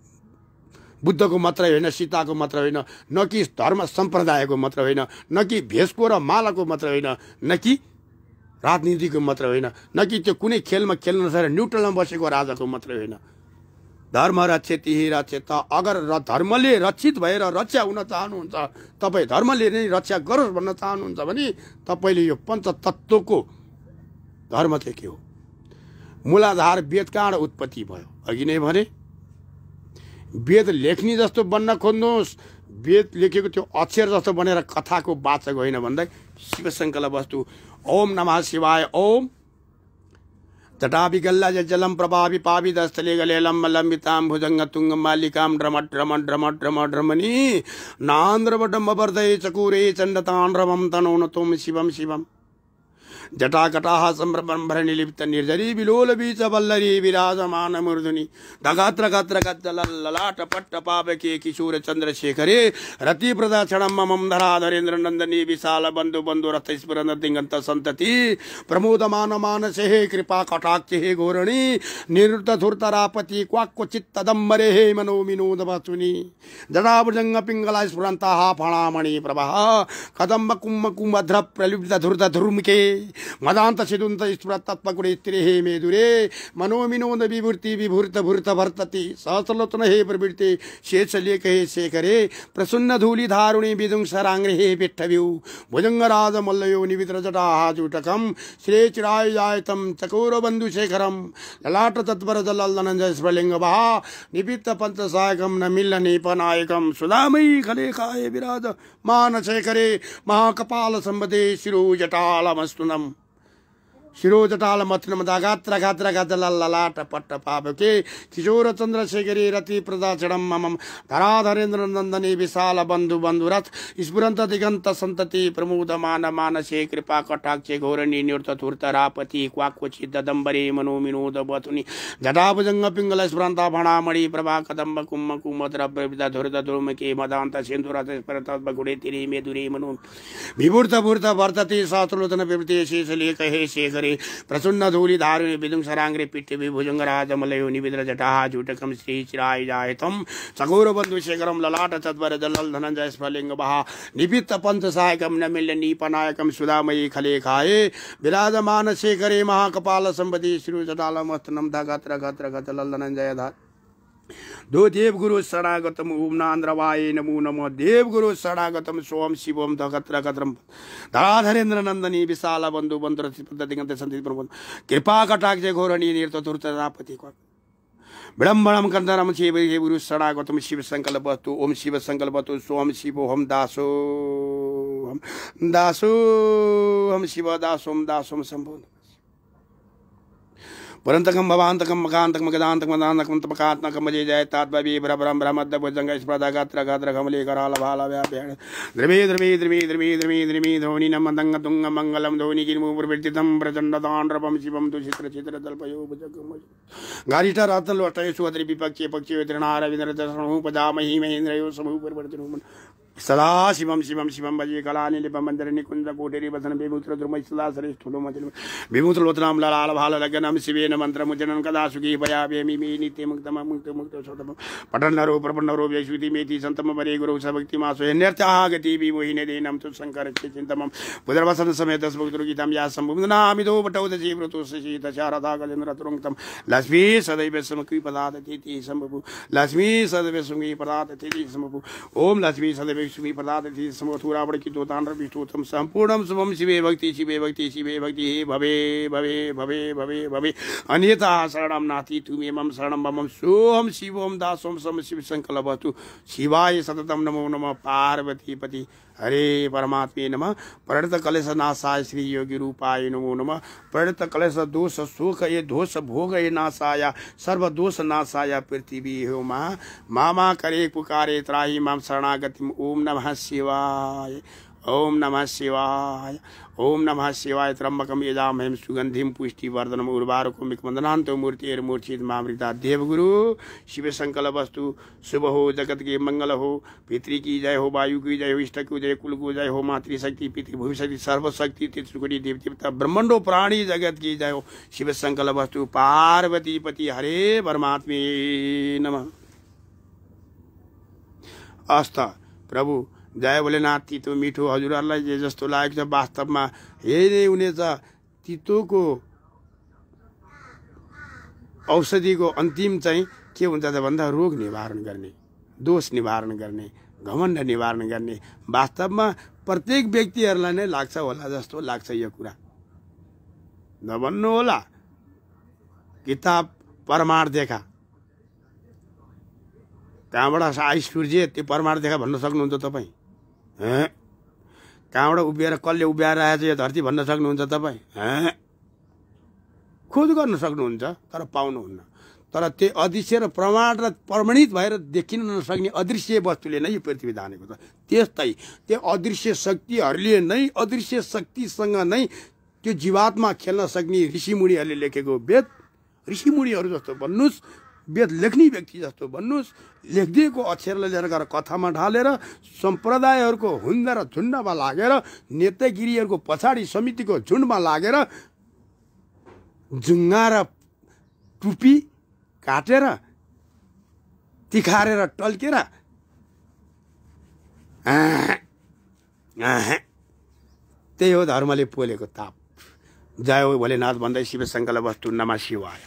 बुद्धको मात्रै होइन, सीताको मात्र होइन, न कि धर्म सम्प्रदायको मात्र होइन, न कि भेषको र मालाको मात्र होइन, न कि राजनीतिको मात्र होइन, न कि त्यो कुनै खेलमा खेल्न नसकेर न्युट्रलमा बसेको राजाको मात्र होइन। धर्म रक्षे तिही रक्षे। त अगर धर्मले रक्षित भएर रक्षा हुन चाहनुहुन्छ, तपाईँ धर्मले नै रक्षा गरोस् भन्न चाहनुहुन्छ भने तपाईँले यो पञ्चतत्त्वको धर्म चाहिँ के हो? मूलाधार वेद कहाँबाट उत्पत्ति भयो? अघि नै भने वेद लेख्ने जस्तो बन्न खोज्नुहोस्, वेद लेखेको त्यो अक्षर जस्तो बनेर कथाको वाचक होइन भन्दै शिव सङ्कल्प वस्तु। ओम नमः शिवाय। ओम जटाभिगल्ला जलम प्रभावि पाविदस्थले गले लम्ब लम्बितां भुजंग तुंग मालिकां ड्रमट ड्रमट ड्रमट ड्रमट ड्रमनी नान्द्रवडम्ब वर्धये चकूरे चण्डताण्ड्रवं तनोनतों शिवं शिवम्। जटाकटाः सम्भ्रमभरणिलिप्त निर्जरी विलोल बीच वल्लरी विराजमान मूर्धनि दगात्र गात्र गज्जलल्ललाट पट्ट पावके किशोर चंद्रशेखरे रति प्रदक्षिणं ममं धराधरेन्द्र नंदनी विशाल बंधु बंधु रथ स्फुरन दिगंत संतति प्रमोदमान मानसे हे कृपा कटाक्ष हे घोरणी निवृत्त धूर्तरापति क्वाक्वचित् तदम्बरे हे मनो विनोद वचुनि जटाभुजंग पिंगला स्फुरन्ताः फणामणि प्रभः कदम्ब कुम्भ कुम्भद्र प्रलिप्त धूर्त धूर्मिके मदांत सिदुंत स्फुरत तत्पकुड़े स्त्रे हे मेदुरे मनोविनोद विभूति विभूर्त भूर्त भर्तति सहस्रलोचन हे प्रवृत्ति शेषलेख हे शेखरे प्रसन्न धूलि धारुणी विदुंसरांग्रे हे पिट्ठव्यू भुजंग राज मल्लयो निवित्र जटाः जूटकम श्री चिरायुजायतम चकोर बंधु शेखरम ललाट तत्पर जलल्लनंजय स्फुलिंग बहा निपित्त पंचसायकम न मिल्ल निपनायकम सुदामयी खलेखाय विराज मान शेखरे महाकपाल संबदे शिरो जटालमस्तुनम शिरो जटाल मथनम दागात्र गात्र गजलल्ललाट पट्ट पावके किशोर चंद्रशेखरे रति प्रदक्षिणं ममं धराधरेन्द्र नंदनी विशाल बंधु बंधुरथ स्फुरंत दिगंत संतति प्रमोदमान मानसे कृपा कटाक्षे घोरणी निवृत्त धूर्तरापति क्वाक्वचित् ददम्बरे मनो विनोद वतुनि जटाभुजंग पिंगल स्फुरंता फणामणि प्रभा कदम्ब कुम्भ कुम्भद्र प्रविद धूर्त धूर्मके मदांत सिंधुरथ स्फुरत बगुड़े तिरे मेदुरे मनो विभूर्त भूर्त वर्तति सहस्रलोचन विवृते शेषलेख हे शेखरे प्रसन्न धूलि धारुणी विदुंसरांग्रे पिट्ठे भुजंग राजमलयो निविद्र जटाः जूटकम श्री चिरायुजायतम चकोर बंधु शेखरम ललाट तत्पर जलल धनंजय स्फुलिंग बहा निपित्त पंचसायकम न मिल्ल नीपनायकम सुदामयी खलेखाये विराजमान शेखरे महाकपाल संपति श्री जटालमस्तनम धागात्र गात्र गजलल धनंजय धा दो देवगुरु शरणागतम ओम नांद्रवाय नमो नमः देवगुरु शरणागतम सोम शिवम धगत्र गत्रम धराधरेन्द्र नंदनी विशाल बंधु बंधु दिगंत संति प्रभु कृपा कटाक्ष घोरणी निरत धूर्तरापति विडम्बणम कंदरम शिव गुरु शरणागतम शिव संकल्प वस्तु ओम शिव संकल्प वस्तु सोम शिवो हम दासो हम शिव दासोम दासोम संपूर्ण परंतकम भवांतकम मकांतकम गदांतकम मदांतकम तपकात्मकम मजे जय तात्वि ब्रह्म ब्रह्मद भुजंग स्प्रदा गात्र गात्र कमले कराल भाल व्याप्य द्रमे द्रमे द्रमे द्रमे द्रमे द्रमे ध्वनि नमदंग तुंग मंगलम ध्वनि किमु प्रवर्तितम प्रचंड तांड्रवम शिवम तु चित्र चित्र दल्पयो भुजगम गारिष्ठ रत्न लोटय सुअद्रि विपक्षे पक्षे त्रिनार विनर दर्शनु पदामहि महेंद्रयो समूह परिवर्तन सदा शिवम शिवम शिवम भजे कलानि लिपम मंदिर निकुंज कोटेरी वसन विमुत्र द्रुमय सदा सरे स्थूलो मजल विमुत्र लोतनाम लाल भाल लगनम शिवेन मंत्र मुजनन कदा सुखी भया वेमि मे नित्य मुक्तम मुक्त मुक्त सोतम पठनरो प्रपन्नरो व्यश्विति मेति संतम परे गुरु भक्ति मासो नृत्याः गति विमोहिने देनम तु संकर चिंतमम पुदर्वसन समेत भक्तुर गीतम या संबुनामिदो बटौद जीवृतो शीत शारदा गलेन्द्र तुरंगतम लक्ष्मी सदैव समकृ पदात तिथि संभु लक्ष्मी सदैव सुंगी पदात तिथि संभु ओम लक्ष्मी सदैव सुमी प्रदात थी समथुरावण की दोतांड्र विष्णुतम संपूर्णम शुभम शिवे भक्ति शिवे भक्ति शिवे भक्ति भवे भवे भवे भवे भवे अन्यथा शरणम नाथी तुमे मम शरणम मम सोहम शिवोम दासोम सम शिव संकल्प वस्तु शिवाय सततम नमो नमः पार्वती पति हरे परमात्मे नमः प्रणत कलेश नाशाय श्री योगी रूपाय नमो नमः प्रणत कलेश दोष सुख ये दोष भोग ये नाशाय सर्व दोष नाशाय पृथ्वी हो मामा करे पुकारे त्राही माम शरणागतिम ओम नमः शिवाय ओम नमः शिवाय ओम नमः शिवाय त्र्यंबकम यजामहे सुगंधिम पुष्टिवर्धनम उर्वारुकम मिकमंदनान्तो मूर्तिर्मूर्छित मामृता देवगुरु शिव संकल्प वस्तु शुभ हो जगत के मंगल हो पितृ की जय हो वायु की जय हो इष्ट की जय कुल को जय हो मातृशक्ति पितृ भूशक्ति सर्वशक्ति तित्रिकुटी देवता ब्रह्मंडो प्राणी जगत की जय हो शिव संकल्प वस्तु पार्वती पति हरे परमात्मे नमः आस्था प्रभु जय भोलेनाथ तितो मिठो हजुरहरूलाई जे जस्तो लागेको छ वास्तवमा यही नै हुनेछ तितोको औषधिको अन्तिम चाहिँ के हुन्छ त भन्दा रोग निवारण गर्ने दोष निवारण गर्ने घमण्ड निवारण गर्ने वास्तवमा प्रत्येक व्यक्तिहरूलाई नै लाग्छ होला जस्तो लाग्छ यो कुरा नभन्नु होला किताब प्रमाण देखा कहाँबाट आइस सूर्य त्यो प्रमाण देखा भन्न सक्नुहुन्छ तपाईँ? कहाँबाट उभिएर कसले उभ्याएर आएछ यो धरती भन्न सक्नुहुन्छ तपाईँ? खोज गर्न सक्नुहुन्छ तर पाउनुहुन्न। तर त्यो अदृश्य र प्रमाण र प्रमाणित भएर देखिन नसक्ने अदृश्य वस्तुले नै यो पृथ्वी धानेको छ। त्यस्तै त्यो अदृश्य शक्तिहरूले नै अदृश्य शक्तिसँग नै त्यो जीवात्मा खेल्न सक्ने ऋषिमुनिहरूले लेखेको वेद, ऋषिमुनिहरू जस्तो भन्नुहोस्, वेद लेख्ने व्यक्ति जस्तो भन्नुहोस्, लेखिदिएको अक्षरलाई लिएर गएर कथामा ढालेर सम्प्रदायहरूको हुन्द र झुन्डमा लागेर नेतागिरीहरूको पछाडि समितिको झुन्डमा लागेर जुङ्गा र टुपी काटेर तिखारेर टल्केर त्यही हो धर्मले पोलेको ताप। जय हो भोलेनाथ भन्दै शिवशङ्कर वस्तु नमः शिवाय।